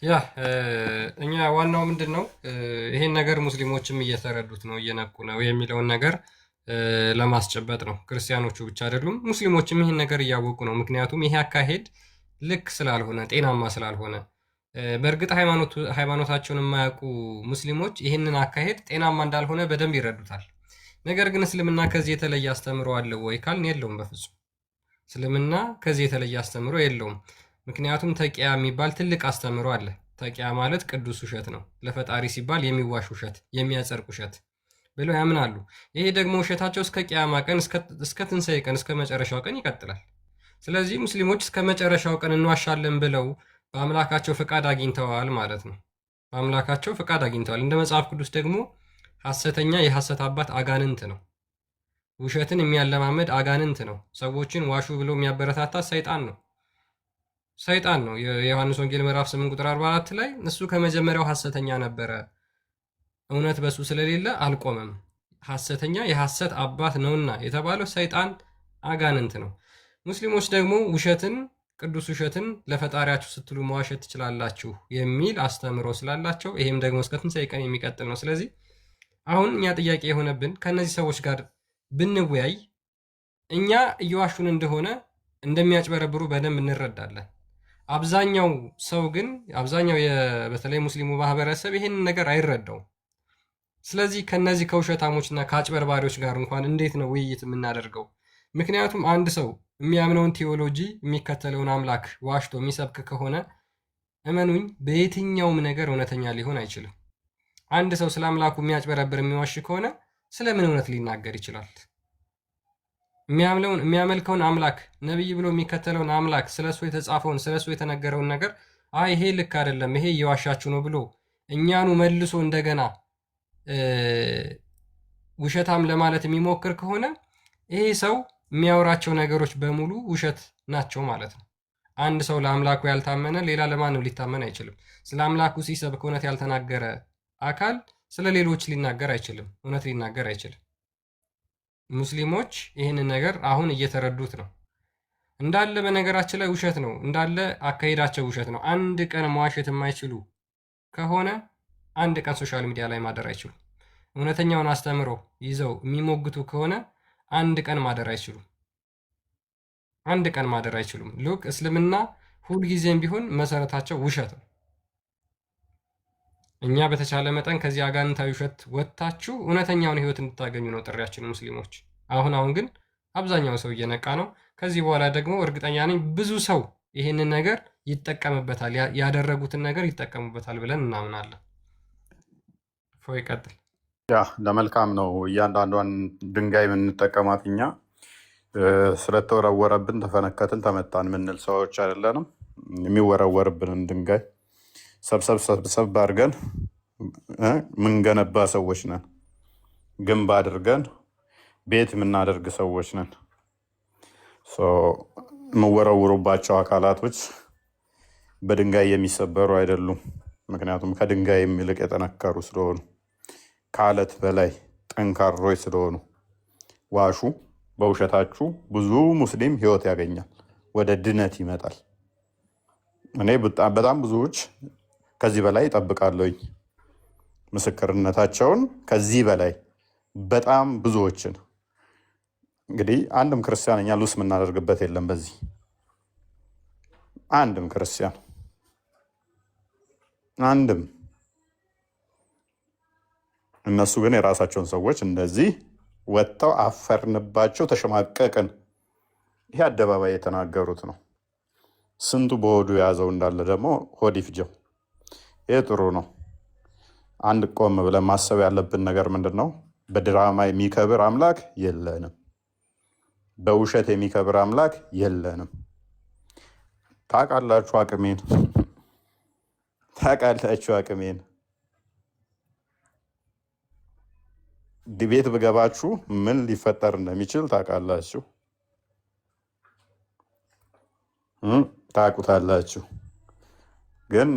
ያ እኛ ዋናው ምንድን ነው ይሄን ነገር ሙስሊሞችም እየተረዱት ነው እየነቁ ነው የሚለውን ነገር ለማስጨበጥ ነው። ክርስቲያኖቹ ብቻ አይደሉም፣ ሙስሊሞችም ይህን ነገር እያወቁ ነው። ምክንያቱም ይሄ አካሄድ ልክ ስላልሆነ ጤናማ ስላልሆነ በእርግጥ ሃይማኖታቸውን የማያውቁ ሙስሊሞች ይህንን አካሄድ ጤናማ እንዳልሆነ በደንብ ይረዱታል። ነገር ግን እስልምና ከዚህ የተለየ አስተምሮ አለው ወይ ካልን የለውም። በፍጹም እስልምና ከዚህ የተለየ አስተምሮ የለውም። ምክንያቱም ተቂያ የሚባል ትልቅ አስተምሮ አለ። ተቂያ ማለት ቅዱስ ውሸት ነው፣ ለፈጣሪ ሲባል የሚዋሽ ውሸት፣ የሚያጸድቅ ውሸት ብለው ያምናሉ። ይሄ ደግሞ ውሸታቸው እስከ ቂያማ ቀን፣ እስከ ትንሣኤ ቀን፣ እስከ መጨረሻው ቀን ይቀጥላል። ስለዚህ ሙስሊሞች እስከ መጨረሻው ቀን እንዋሻለን ብለው በአምላካቸው ፍቃድ አግኝተዋል ማለት ነው። በአምላካቸው ፍቃድ አግኝተዋል። እንደ መጽሐፍ ቅዱስ ደግሞ ሐሰተኛ የሐሰት አባት አጋንንት ነው። ውሸትን የሚያለማመድ አጋንንት ነው። ሰዎችን ዋሹ ብሎ የሚያበረታታ ሰይጣን ነው። ሰይጣን ነው። የዮሐንስ ወንጌል ምዕራፍ 8 ቁጥር 44 ላይ እሱ ከመጀመሪያው ሐሰተኛ ነበረ፣ እውነት በሱ ስለሌለ አልቆመም፣ ሐሰተኛ የሐሰት አባት ነውና የተባለው ሰይጣን አጋንንት ነው። ሙስሊሞች ደግሞ ውሸትን፣ ቅዱስ ውሸትን ለፈጣሪያችሁ ስትሉ መዋሸት ትችላላችሁ የሚል አስተምሮ ስላላቸው ይሄም ደግሞ እስከ ትንሣኤ ቀን የሚቀጥል ነው። ስለዚህ አሁን እኛ ጥያቄ የሆነብን ከእነዚህ ሰዎች ጋር ብንወያይ እኛ እየዋሹን እንደሆነ እንደሚያጭበረብሩ በደንብ እንረዳለን። አብዛኛው ሰው ግን በተለይ ሙስሊሙ ማህበረሰብ ይህንን ነገር አይረዳውም። ስለዚህ ከነዚህ ከውሸታሞችና ከአጭበርባሪዎች ጋር እንኳን እንዴት ነው ውይይት የምናደርገው? ምክንያቱም አንድ ሰው የሚያምነውን ቴዎሎጂ የሚከተለውን አምላክ ዋሽቶ የሚሰብክ ከሆነ እመኑኝ በየትኛውም ነገር እውነተኛ ሊሆን አይችልም። አንድ ሰው ስለ አምላኩ የሚያጭበረብር የሚዋሽ ከሆነ ስለምን እውነት ሊናገር ይችላል? የሚያመልከውን አምላክ ነቢይ ብሎ የሚከተለውን አምላክ ስለሱ የተጻፈውን ስለሱ የተነገረውን ነገር አይ ይሄ ልክ አይደለም፣ ይሄ እየዋሻችሁ ነው ብሎ እኛኑ መልሶ እንደገና ውሸታም ለማለት የሚሞክር ከሆነ ይሄ ሰው የሚያወራቸው ነገሮች በሙሉ ውሸት ናቸው ማለት ነው። አንድ ሰው ለአምላኩ ያልታመነ ሌላ ለማንም ሊታመን አይችልም። ስለ አምላኩ ሲሰብክ እውነት ያልተናገረ አካል ስለ ሌሎች ሊናገር አይችልም፣ እውነት ሊናገር አይችልም። ሙስሊሞች ይህንን ነገር አሁን እየተረዱት ነው። እንዳለ በነገራችን ላይ ውሸት ነው፣ እንዳለ አካሄዳቸው ውሸት ነው። አንድ ቀን መዋሸት የማይችሉ ከሆነ አንድ ቀን ሶሻል ሚዲያ ላይ ማደር አይችሉም። እውነተኛውን አስተምሮ ይዘው የሚሞግቱ ከሆነ አንድ ቀን ማደር አይችሉም። አንድ ቀን ማደር አይችሉም። ሉክ እስልምና ሁልጊዜም ቢሆን መሰረታቸው ውሸት ነው። እኛ በተቻለ መጠን ከዚህ አጋንንታዊ ውሸት ወጥታችሁ እውነተኛውን ህይወት እንድታገኙ ነው ጥሪያችን ሙስሊሞች። አሁን ግን አብዛኛው ሰው እየነቃ ነው። ከዚህ በኋላ ደግሞ እርግጠኛ ነኝ ብዙ ሰው ይህንን ነገር ይጠቀምበታል፣ ያደረጉትን ነገር ይጠቀሙበታል ብለን እናምናለን። ፎይ ቀጥል። ያ ለመልካም ነው። እያንዳንዷን ድንጋይ የምንጠቀማት እኛ ስለተወረወረብን ተፈነከትን ተመታን ምንል ሰዎች አይደለንም። የሚወረወርብንን ድንጋይ ሰብሰብ አድርገን ምንገነባ ሰዎች ነን። ግንብ አድርገን ቤት የምናደርግ ሰዎች ነን። የምወረውሩባቸው አካላቶች በድንጋይ የሚሰበሩ አይደሉም። ምክንያቱም ከድንጋይ የሚልቅ የጠነከሩ ስለሆኑ፣ ከአለት በላይ ጠንካሮች ስለሆኑ። ዋሹ። በውሸታችሁ ብዙ ሙስሊም ህይወት ያገኛል፣ ወደ ድነት ይመጣል። እኔ በጣም ብዙዎች ከዚህ በላይ ይጠብቃለሁኝ ምስክርነታቸውን፣ ከዚህ በላይ በጣም ብዙዎችን። እንግዲህ አንድም ክርስቲያን እኛ ሉስ የምናደርግበት የለም በዚህ አንድም ክርስቲያን አንድም። እነሱ ግን የራሳቸውን ሰዎች እንደዚህ ወጥተው አፈርንባቸው፣ ተሸማቀቅን። ይሄ አደባባይ የተናገሩት ነው። ስንቱ በሆዱ የያዘው እንዳለ ደግሞ ሆድ ይፍጀው። ይሄ ጥሩ ነው። አንድ ቆም ብለን ማሰብ ያለብን ነገር ምንድን ነው? በድራማ የሚከብር አምላክ የለንም። በውሸት የሚከብር አምላክ የለንም። ታውቃላችሁ አቅሜን፣ ታውቃላችሁ አቅሜን። ዲቤት ብገባችሁ ምን ሊፈጠር እንደሚችል ታውቃላችሁ፣ ታውቁታላችሁ። ግን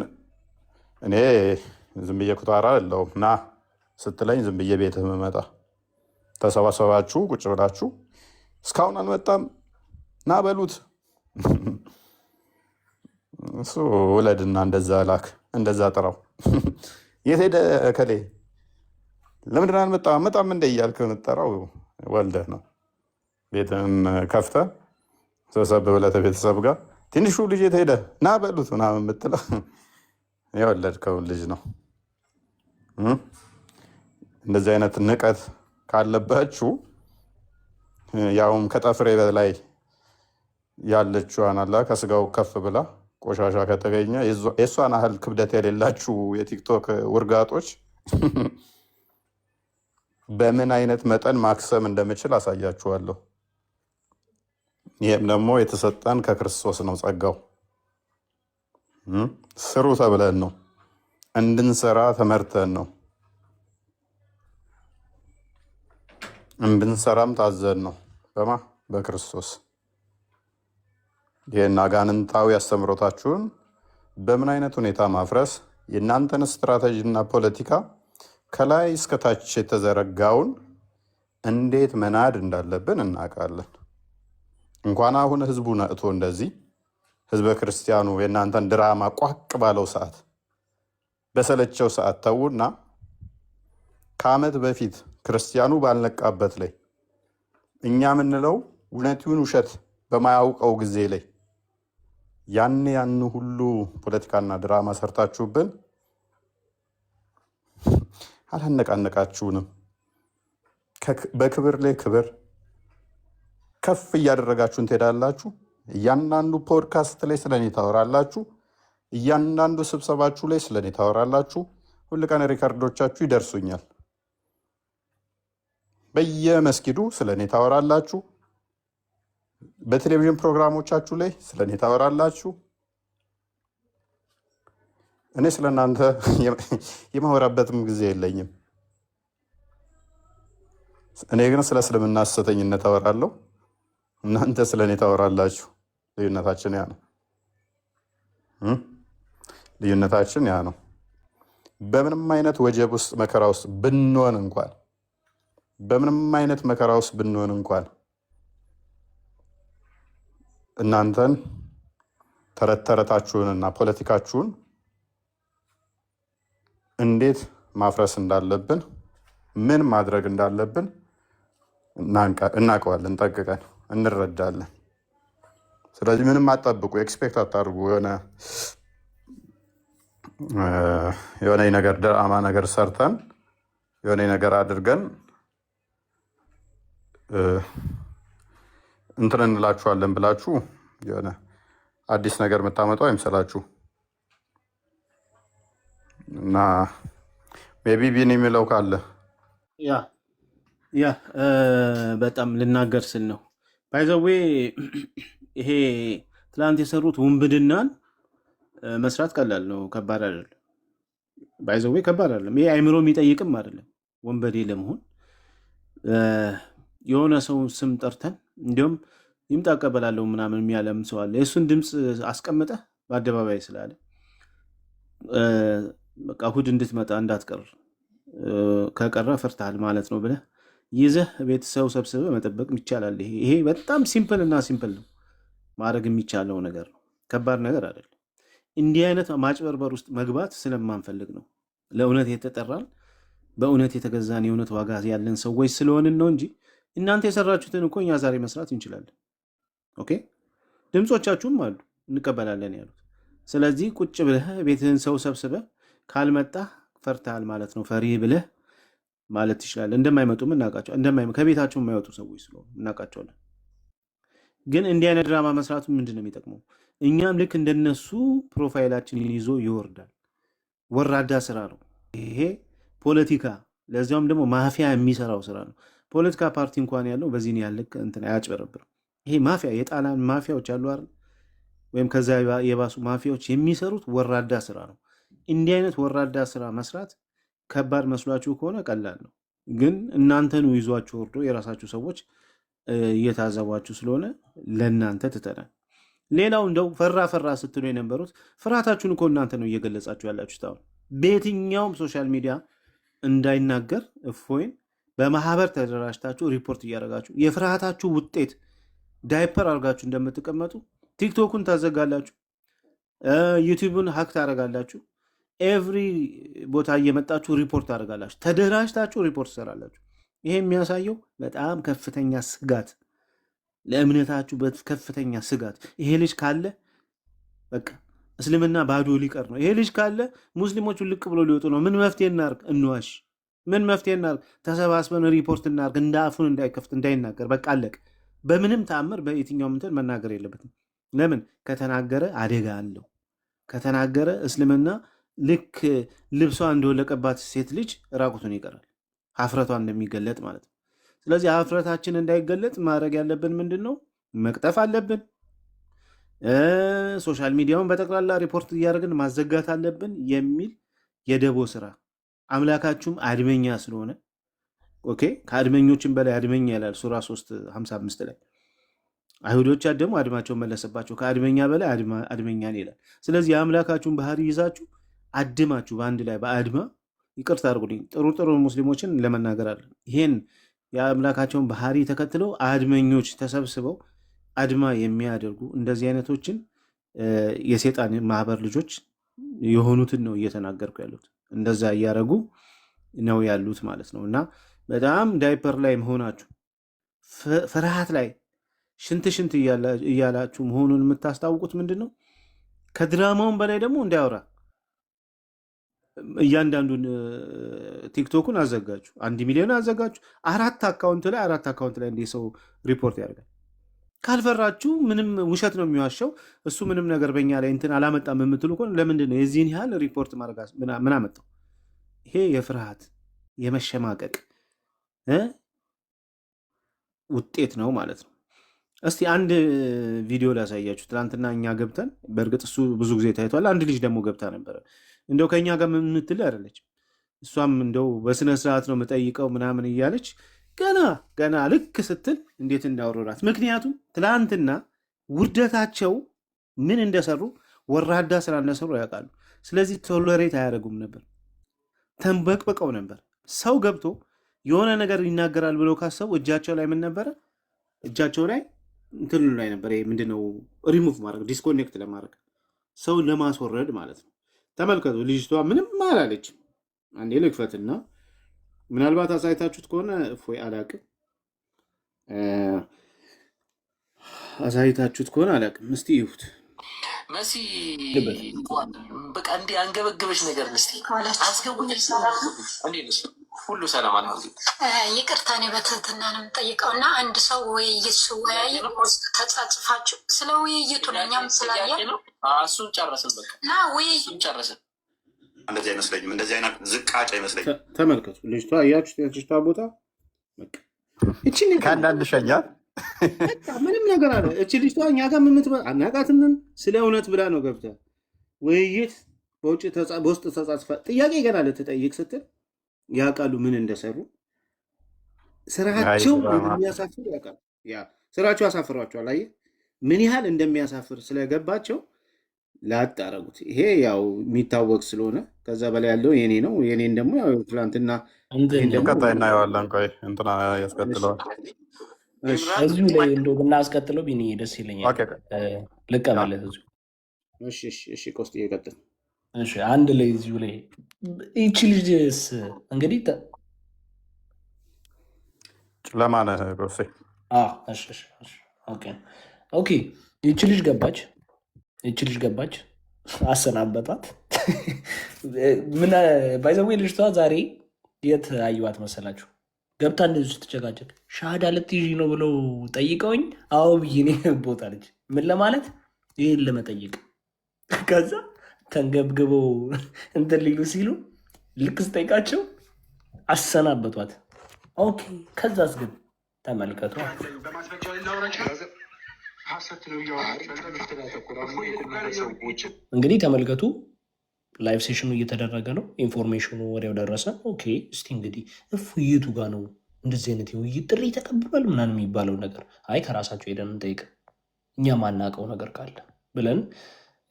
እኔ ዝም ብዬ ኩታራ አይደለሁም። ና ስትለኝ ዝም ብዬ ቤትህ የምመጣ ተሰባሰባችሁ ቁጭ ብላችሁ እስካሁን አልመጣም ና በሉት። እሱ ውለድና እንደዛ ላክ፣ እንደዛ ጥራው። የት ሄደ እከሌ ለምንድን አልመጣም? መጣም እንደ እያልክ የምትጠራው ወልደህ ነው። ቤትህን ከፍተህ ሰብሰብ ብለህ ቤተሰብ ጋር ትንሹ ልጅ የት ሄደ ና በሉት ምናምን የምትለው የወለድከውን ልጅ ነው። እንደዚህ አይነት ንቀት ካለባችሁ ያውም ከጠፍሬ በላይ ያለችዋን አላ ከስጋው ከፍ ብላ ቆሻሻ ከተገኘ የእሷን ያህል ክብደት የሌላችሁ የቲክቶክ ውርጋጦች በምን አይነት መጠን ማክሰም እንደምችል አሳያችኋለሁ። ይህም ደግሞ የተሰጠን ከክርስቶስ ነው። ጸጋው ስሩ ተብለን ነው፣ እንድንሰራ ተመርተን ነው፣ እንድንሰራም ታዘን ነው። በክርስቶስ። ይህን አጋንንታዊ አስተምሮታችሁን በምን አይነት ሁኔታ ማፍረስ፣ የእናንተን ስትራቴጂና ፖለቲካ ከላይ እስከታች የተዘረጋውን እንዴት መናድ እንዳለብን እናውቃለን። እንኳን አሁን ህዝቡ ነቅቶ እንደዚህ ህዝበ ክርስቲያኑ የእናንተን ድራማ ቋቅ ባለው ሰዓት በሰለቸው ሰዓት ተዉና ከዓመት በፊት ክርስቲያኑ ባልነቃበት ላይ እኛ የምንለው እውነቱን ውሸት በማያውቀው ጊዜ ላይ ያን ሁሉ ፖለቲካና ድራማ ሰርታችሁብን አላነቃነቃችሁንም። በክብር ላይ ክብር ከፍ እያደረጋችሁን ትሄዳላችሁ። እያንዳንዱ ፖድካስት ላይ ስለኔ ታወራላችሁ። እያንዳንዱ ስብሰባችሁ ላይ ስለኔ ታወራላችሁ። ሁል ቀን ሪከርዶቻችሁ ይደርሱኛል። በየመስጊዱ ስለኔ ታወራላችሁ። በቴሌቪዥን ፕሮግራሞቻችሁ ላይ ስለኔ ታወራላችሁ። እኔ ስለእናንተ የማወራበትም ጊዜ የለኝም። እኔ ግን ስለ እስልምና ሐሰተኝነት አወራለሁ፣ እናንተ ስለኔ ታወራላችሁ። ልዩነታችን ያ ነው። ልዩነታችን ያ ነው። በምንም አይነት ወጀብ ውስጥ መከራ ውስጥ ብንሆን እንኳን በምንም አይነት መከራ ውስጥ ብንሆን እንኳን እናንተን ተረት ተረታችሁንና ፖለቲካችሁን እንዴት ማፍረስ እንዳለብን ምን ማድረግ እንዳለብን እናውቀዋለን፣ ጠንቅቀን እንረዳለን። ስለዚህ ምንም አጠብቁ፣ ኤክስፔክት አታድርጉ። የሆነ ነገር ድራማ ነገር ሰርተን የሆነ ነገር አድርገን እንትን እንላችኋለን ብላችሁ የሆነ አዲስ ነገር የምታመጡ አይምሰላችሁ። እና ሜቢ ቢን የሚለው ካለ ያ በጣም ልናገር ስል ነው። ባይዘዌ ይሄ ትላንት የሰሩት ውንብድናን መስራት ቀላል ነው፣ ከባድ አይደለም። ባይዘዌ ከባድ አይደለም። ይሄ አይምሮ የሚጠይቅም አይደለም። ወንበዴ ለመሆን የሆነ ሰው ስም ጠርተን እንዲሁም ይምጣ እቀበላለሁ ምናምን የሚያለም ሰው አለ። የእሱን ድምፅ አስቀምጠ በአደባባይ ስላለ በቃ እሑድ እንድትመጣ እንዳትቀር ከቀረ ፈርታል ማለት ነው ብለህ ይዘህ ቤተሰብ ሰብስበህ መጠበቅ ይቻላል። ይሄ በጣም ሲምፕል እና ሲምፕል ነው፣ ማድረግ የሚቻለው ነገር ነው። ከባድ ነገር አይደለም። እንዲህ አይነት ማጭበርበር ውስጥ መግባት ስለማንፈልግ ነው። ለእውነት የተጠራን በእውነት የተገዛን የእውነት ዋጋ ያለን ሰዎች ስለሆንን ነው እንጂ እናንተ የሰራችሁትን እኮ እኛ ዛሬ መስራት እንችላለን። ኦኬ፣ ድምፆቻችሁም አሉ እንቀበላለን ያሉት። ስለዚህ ቁጭ ብለህ ቤትህን ሰው ሰብስበህ ካልመጣ ፈርታል ማለት ነው። ፈሪ ብለህ ማለት ትችላለህ። እንደማይመጡም እናውቃቸው፣ ከቤታቸው የማይወጡ ሰዎች ስለሆኑ እናውቃቸዋለን። ግን እንዲህ አይነት ድራማ መስራቱ ምንድን ነው የሚጠቅመው? እኛም ልክ እንደነሱ ፕሮፋይላችንን ይዞ ይወርዳል። ወራዳ ስራ ነው ይሄ ፖለቲካ፣ ለዚያውም ደግሞ ማፊያ የሚሰራው ስራ ነው። ፖለቲካ ፓርቲ እንኳን ያለው በዚህ ያልክ እንትን አያጭበረብርም። ይሄ ማፊያ የጣሊያን ማፊያዎች አሉ አይደል? ወይም ከዛ የባሱ ማፊያዎች የሚሰሩት ወራዳ ስራ ነው። እንዲህ አይነት ወራዳ ስራ መስራት ከባድ መስሏችሁ ከሆነ ቀላል ነው። ግን እናንተኑ ይዟችሁ ወርዶ የራሳችሁ ሰዎች እየታዘቧችሁ ስለሆነ ለእናንተ ትተናል። ሌላው እንደው ፈራ ስትሉ የነበሩት ፍርሃታችሁን እኮ እናንተ ነው እየገለጻችሁ ያላችሁት። አሁን በየትኛውም ሶሻል ሚዲያ እንዳይናገር እፎይን በማህበር ተደራጅታችሁ ሪፖርት እያደረጋችሁ የፍርሃታችሁ ውጤት ዳይፐር አድርጋችሁ እንደምትቀመጡ ቲክቶኩን ታዘጋላችሁ፣ ዩቲዩብን ሀክ ታደርጋላችሁ፣ ኤቭሪ ቦታ እየመጣችሁ ሪፖርት ታደርጋላችሁ፣ ተደራጅታችሁ ሪፖርት ትሰራላችሁ። ይሄ የሚያሳየው በጣም ከፍተኛ ስጋት፣ ለእምነታችሁ ከፍተኛ ስጋት። ይሄ ልጅ ካለ በቃ እስልምና ባዶ ሊቀር ነው። ይሄ ልጅ ካለ ሙስሊሞቹ ልቅ ብሎ ሊወጡ ነው። ምን መፍትሄ እናርግ? እንዋሽ። ምን መፍትሄ እናርግ? ተሰባስበን ሪፖርት እናርግ። እንደ አፉን እንዳይከፍት እንዳይናገር፣ በቃ አለቅ። በምንም ተአምር በየትኛው ምንትን መናገር የለበትም። ለምን? ከተናገረ አደጋ አለው። ከተናገረ እስልምና ልክ ልብሷ እንደወለቀባት ሴት ልጅ ራቁቱን ይቀራል፣ ሀፍረቷ እንደሚገለጥ ማለት ነው። ስለዚህ ሀፍረታችን እንዳይገለጥ ማድረግ ያለብን ምንድን ነው? መቅጠፍ አለብን። ሶሻል ሚዲያውን በጠቅላላ ሪፖርት እያደረግን ማዘጋት አለብን የሚል የደቦ ስራ። አምላካችሁም አድመኛ ስለሆነ ኦኬ፣ ከአድመኞችም በላይ አድመኛ ይላል ሱራ 3:55 ላይ። አይሁዶች ደግሞ አድማቸውን መለሰባቸው፣ ከአድመኛ በላይ አድመኛን ይላል። ስለዚህ የአምላካችሁን ባህሪ ይዛችሁ አድማችሁ በአንድ ላይ በአድማ ይቅርታ አድርጉልኝ፣ ጥሩ ሙስሊሞችን ለመናገር አለ። ይሄን የአምላካቸውን ባህሪ ተከትለው አድመኞች ተሰብስበው አድማ የሚያደርጉ እንደዚህ አይነቶችን የሴጣን ማህበር ልጆች የሆኑትን ነው እየተናገርኩ ያሉት። እንደዛ እያደረጉ ነው ያሉት ማለት ነው። እና በጣም ዳይፐር ላይ መሆናችሁ፣ ፍርሃት ላይ ሽንት እያላችሁ መሆኑን የምታስታውቁት ምንድን ነው? ከድራማውን በላይ ደግሞ እንዳያወራ እያንዳንዱን ቲክቶኩን አዘጋጁ፣ 1 ሚሊዮን አዘጋጁ። 4 አካውንት ላይ እንዲህ ሰው ሪፖርት ያደርጋል። ካልፈራችሁ ምንም ውሸት ነው የሚዋሸው እሱ ምንም ነገር በእኛ ላይ እንትን አላመጣም የምትሉ ከሆነ ለምንድን ነው የዚህን ያህል ሪፖርት ማድረግ ምን አመጣው? ይሄ የፍርሃት የመሸማቀቅ ውጤት ነው ማለት ነው። እስቲ አንድ ቪዲዮ ላሳያችሁ። ትናንትና እኛ ገብተን በእርግጥ እሱ ብዙ ጊዜ ታይቷል። አንድ ልጅ ደግሞ ገብታ ነበረ። እንደው ከእኛ ጋር የምትል አይደለችም። እሷም እንደው በስነ ስርዓት ነው የምጠይቀው ምናምን እያለች ገና ልክ ስትል እንዴት እንዳወረራት። ምክንያቱም ትላንትና ውርደታቸው ምን እንደሰሩ ወራዳ ስራ እንደሰሩ ያውቃሉ። ስለዚህ ቶለሬት አያደርጉም ነበር፣ ተንበቅበቀው ነበር። ሰው ገብቶ የሆነ ነገር ይናገራል ብለው ካሰቡ እጃቸው ላይ ምን ነበረ? እጃቸው ላይ እንትኑ ላይ ነበር። ምንድነው? ሪሙቭ ማድረግ፣ ዲስኮኔክት ለማድረግ ሰው ለማስወረድ ማለት ነው። ተመልከቱ፣ ልጅቷ ምንም አላለችም። አንዴ ልክፈትና ምናልባት አሳይታችሁት ከሆነ እፎይ አላቅም፣ አሳይታችሁት ከሆነ አላቅም። እስቲ ይሁት መሲ በቃ እንዲ አንገበገበች ነገር ስ አስገቡኝ። ሁሉ ሰላም አለ። ይቅርታ እኔ በትህትና ነው የምጠይቀው እና አንድ ሰው ውይይት ሲወያይ ተጻጽፋችሁ ስለ ውይይቱ ነው እኛም ስላየ እሱን ጨረስን። በቃ እና ውይይቱን ጨረስን። እንደዚህ አይመስለኝም። እንደዚህ አይነት ዝቃጭ አይመስለኝም። ተመልከቱ፣ ልጅቷ እያችሁት የልጅቷ ቦታ ከአንዳንድ ሸኛል ምንም ነገር አለ። እቺ ልጅቷ እኛ ጋር የምትመጣ አናቃትንም። ስለ እውነት ብላ ነው ገብታ ውይይት በውስጥ ተጻጽፋ ጥያቄ ገና ልትጠይቅ ስትል ያውቃሉ ምን እንደሰሩ። ስራቸው እንደሚያሳፍር ያውቃሉ። ስራቸው ያሳፍሯቸዋል። አየህ ምን ያህል እንደሚያሳፍር ስለገባቸው ላጥ አደረጉት። ይሄ ያው የሚታወቅ ስለሆነ ከዛ በላይ ያለው የኔ ነው። የኔን ደግሞ ያው ትናንትና ቀጣይ እናየዋለን። ቆይ እንትና ያስቀጥለዋል። እዚሁ ላይ እንደው ብናስቀጥለው ቢኒ ደስ ይለኛል። ልቀበለት እዚሁ። እሺ ቆስጥ እየቀጥል አንድ ላይ እዚሁ ላይ ይቺ ልጅስ እንግዲህ ጨለማ ነህ ጎሴ። ኦኬ ይቺ ልጅ ገባች፣ አሰናበጣት። ምን ባይዘዌ ልጅቷ ዛሬ የት አየዋት መሰላችሁ? ገብታ እንደዚህ ስትጨቃጨቅ ሻሃዳ ልትይዥ ነው ብለው ጠይቀውኝ አዎ ብዬ ቦታ ልጅ ምን ለማለት ይህን ለመጠየቅ ከዛ ተንገብግበው እንትን ሊሉ ሲሉ ልክ ስጠይቃቸው አሰናበቷት። ኦኬ ከዛስ ግን ተመልከቷ። እንግዲህ ተመልከቱ፣ ላይቭ ሴሽኑ እየተደረገ ነው። ኢንፎርሜሽኑ ወዲያው ደረሰ። ኦኬ እስቲ እንግዲህ እፉይቱ ጋር ነው እንደዚህ አይነት የውይይት ጥሪ ተቀብሏል ምናምን የሚባለው ነገር አይ ከራሳቸው ሄደን እንጠይቅ እኛ ማናውቀው ነገር ካለ ብለን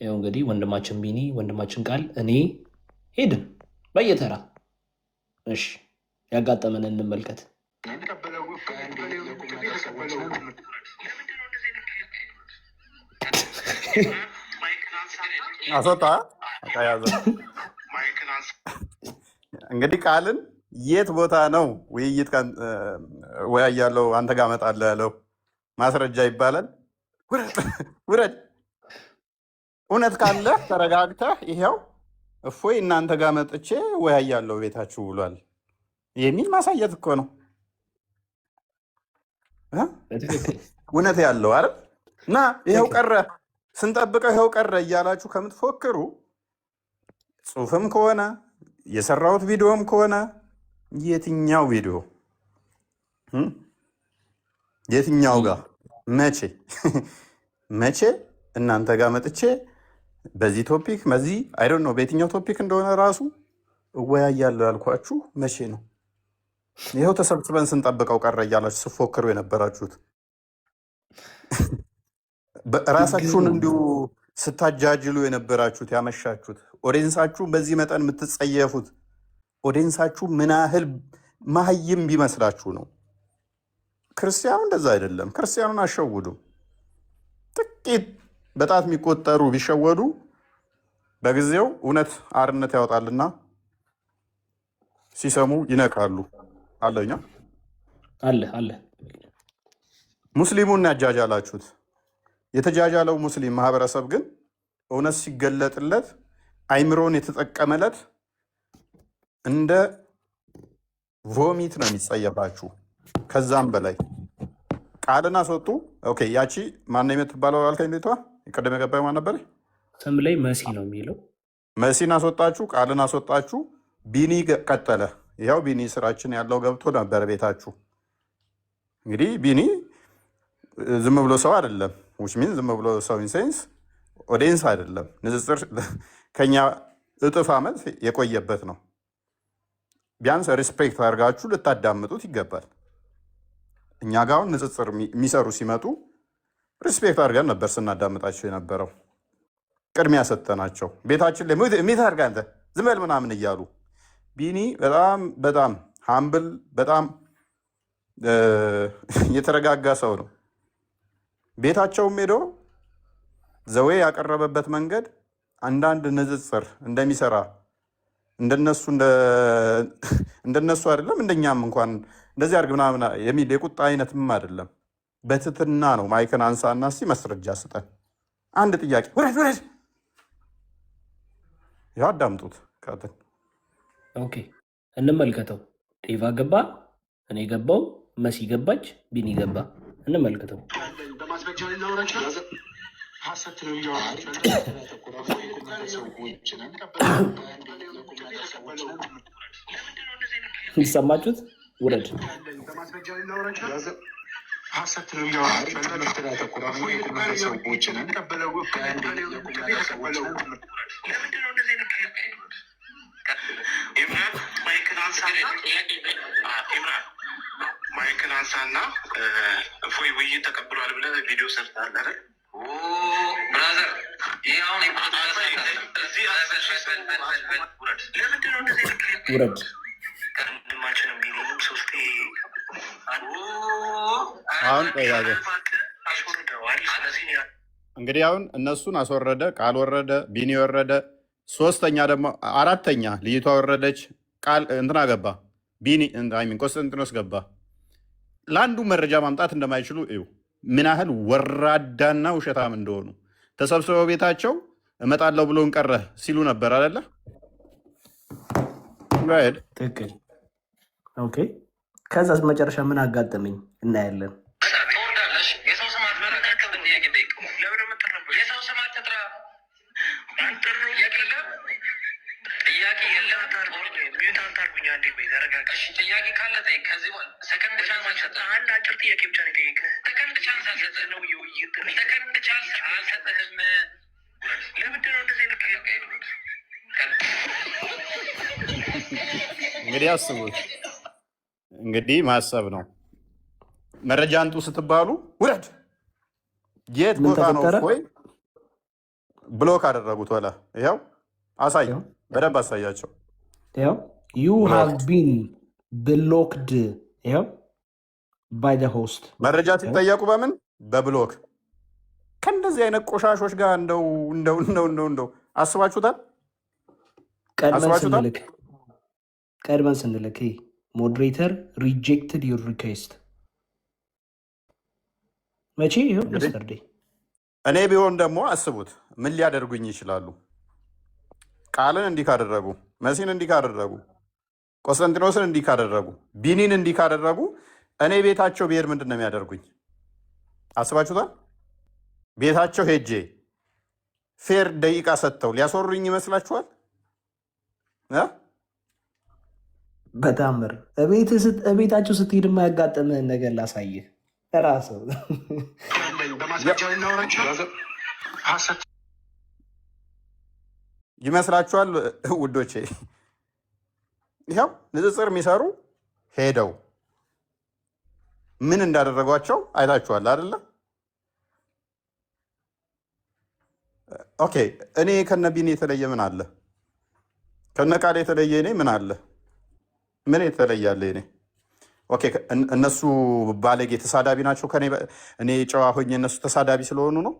ያው እንግዲህ ወንድማችን ቢኒ ወንድማችን ቃል እኔ ሄድን በየተራ። እሺ ያጋጠመን እንመልከት። አስወጣ እንግዲህ ቃልን የት ቦታ ነው ውይይት ወያ ያለው አንተ ጋር እመጣለሁ ያለው ማስረጃ ይባላል። ውረድ። እውነት ካለ ተረጋግተህ ይሄው እፎይ እናንተ ጋር መጥቼ ወያ ያለው ቤታችሁ ብሏል የሚል ማሳየት እኮ ነው። እውነት ያለው አይደል? እና ይሄው ቀረ ስንጠብቀው ይሄው ቀረ እያላችሁ ከምትፎክሩ ጽሁፍም ከሆነ የሰራሁት ቪዲዮም ከሆነ የትኛው ቪዲዮ የትኛው ጋር መቼ እናንተ ጋር መጥቼ በዚህ ቶፒክ በዚህ አይ ዶንት ኖ በየትኛው ቶፒክ እንደሆነ ራሱ እወያያለሁ ያልኳችሁ መቼ ነው? ይኸው ተሰብስበን ስንጠብቀው ቀረ እያላችሁ ስፎክሩ የነበራችሁት ራሳችሁን እንዲሁ ስታጃጅሉ የነበራችሁት ያመሻችሁት ኦዲየንሳችሁ በዚህ መጠን የምትጸየፉት ኦዲየንሳችሁ ምን ያህል መሀይም ቢመስላችሁ ነው። ክርስቲያኑ እንደዛ አይደለም። ክርስቲያኑን አሸውዱ። ጥቂት በጣት የሚቆጠሩ ቢሸወዱ በጊዜው እውነት አርነት ያወጣልና ሲሰሙ ይነቃሉ። አለኛ አለ ሙስሊሙን ያጃጃላችሁት። የተጃጃለው ሙስሊም ማህበረሰብ ግን እውነት ሲገለጥለት አይምሮን የተጠቀመለት እንደ ቮሚት ነው የሚጸየፋችሁ። ከዛም በላይ ቃልን አስወጡ። ኦኬ ያቺ ማነው የምትባለው አልከኝ? ቤቷ ቅድም የገባኝ ማን ነበር? ስም ላይ መሲ ነው የሚለው። መሲን አስወጣችሁ፣ ቃልን አስወጣችሁ። ቢኒ ቀጠለ። ይኸው ቢኒ ስራችን ያለው ገብቶ ነበር ቤታችሁ። እንግዲህ ቢኒ ዝም ብሎ ሰው አይደለም። ዊች ሚን ዝም ብሎ ሰው ኢንሴንስ ኦዲየንስ አይደለም። ንጽጽር ከኛ እጥፍ ዓመት የቆየበት ነው። ቢያንስ ሪስፔክት አድርጋችሁ ልታዳምጡት ይገባል። እኛ ጋር አሁን ንጽጽር የሚሰሩ ሲመጡ ሪስፔክት አድርገን ነበር ስናዳምጣቸው የነበረው። ቅድሚያ ሰጠናቸው። ቤታችን ላይ ሚት አድርጋ አንተ ዝም በል ምናምን እያሉ ቢኒ በጣም በጣም ሀምብል በጣም የተረጋጋ ሰው ነው። ቤታቸውም ሄዶ ዘዌ ያቀረበበት መንገድ አንዳንድ ንጽጽር እንደሚሰራ እንደነሱ አይደለም፣ እንደኛም እንኳን እንደዚህ አድርግ ምናምን የሚል የቁጣ አይነትም አይደለም። በትትና ነው። ማይክን አንሳና እስኪ መስረጃ ስጠን። አንድ ጥያቄ ውረድ ውረድ። ያው አዳምጡት። ካትን ኦኬ እንመልከተው። ዴቫ ገባ፣ እኔ ገባው፣ መሲ ገባች፣ ቢኒ ገባ። እንመልከተው። በማስረጃ ላውራጭ ሀሰት ነው ይሰማችሁት? ውረድ ሀሰት ነው ማይክን አንሳና እፎይ ውይይት ተቀብሏል ብለህ ቪዲዮ ሰርተሃል አይደል? ብራዘር ይሄ አሁን ውረድ። አሁን እንግዲህ አሁን እነሱን አስወረደ፣ ቃል ወረደ፣ ቢኒ ወረደ፣ ሶስተኛ ደግሞ አራተኛ ልይቷ ወረደች፣ ቃል እንትና ገባ፣ ቢኒ ሚን ቆስጠንጢኖስ ገባ። ለአንዱ መረጃ ማምጣት እንደማይችሉ እዩ ምን ያህል ወራዳና ውሸታም እንደሆኑ። ተሰብስበው ቤታቸው እመጣለሁ ብሎን ቀረ ሲሉ ነበር አይደለ? ትክክል። ኦኬ ከዛስ መጨረሻ ምን አጋጠመኝ እናያለን። ጥያቄ ካለ ከዚህ ሰከንድ ቻንስ አልሰጠህም። አንድ አጭር ጥያቄ ብቻ ነው የጠየቀህ። ሰከንድ ቻንስ አልሰጠህም ነው የውይይት ሰከንድ ቻንስ አልሰጠህም። ለምንድን ነው እንደዚህ ልክ? እንግዲህ አስቡት። እንግዲህ ማሰብ ነው። መረጃ አንጡ ስትባሉ ውረድ። የት ቦታ ነው? ወይ ብሎክ አደረጉት። ወላ ይኸው አሳይ፣ በደንብ አሳያቸው። ይኸው ዩ ሃቭ ቢን ብሎክድ ይኸው ባይ ዘ ሆስት። መረጃ ሲጠየቁ በምን በብሎክ ከእንደዚህ አይነት ቆሻሾች ጋር እንደው አስባችሁታል? ቀድመን ስንልክ ሞዴሬተር ሪጀክትድ ዩር ሪኩዌስት መቼ? ይኸው የስተርዴ። እኔ ቢሆን ደግሞ አስቡት ምን ሊያደርጉኝ ይችላሉ? ቃልን እንዲህ ካደረጉ፣ መሲን እንዲህ ካደረጉ፣ ቆስጠንጢኖስን እንዲህ ካደረጉ፣ ቢኒን እንዲህ ካደረጉ እኔ ቤታቸው ብሄድ ምንድን ነው የሚያደርጉኝ? አስባችሁታል? ቤታቸው ሄጄ ፌር ደቂቃ ሰጥተው ሊያስወሩኝ ይመስላችኋል? በታምር እቤታቸው ስትሄድ የማያጋጥምህን ነገር ላሳይህ እራስህ ይመስላችኋል? ውዶቼ ይኸው ንጽጽር የሚሰሩ ሄደው ምን እንዳደረጓቸው አይታችኋል አይደለ? ኦኬ እኔ ከነቢን የተለየ ምን አለ? ከነ ቃል የተለየ እኔ ምን አለ? ምን የተለየ አለ? እኔ ኦኬ እነሱ ባለጌ ተሳዳቢ ናቸው። እኔ ጨዋ ሆኜ እነሱ ተሳዳቢ ስለሆኑ ነው።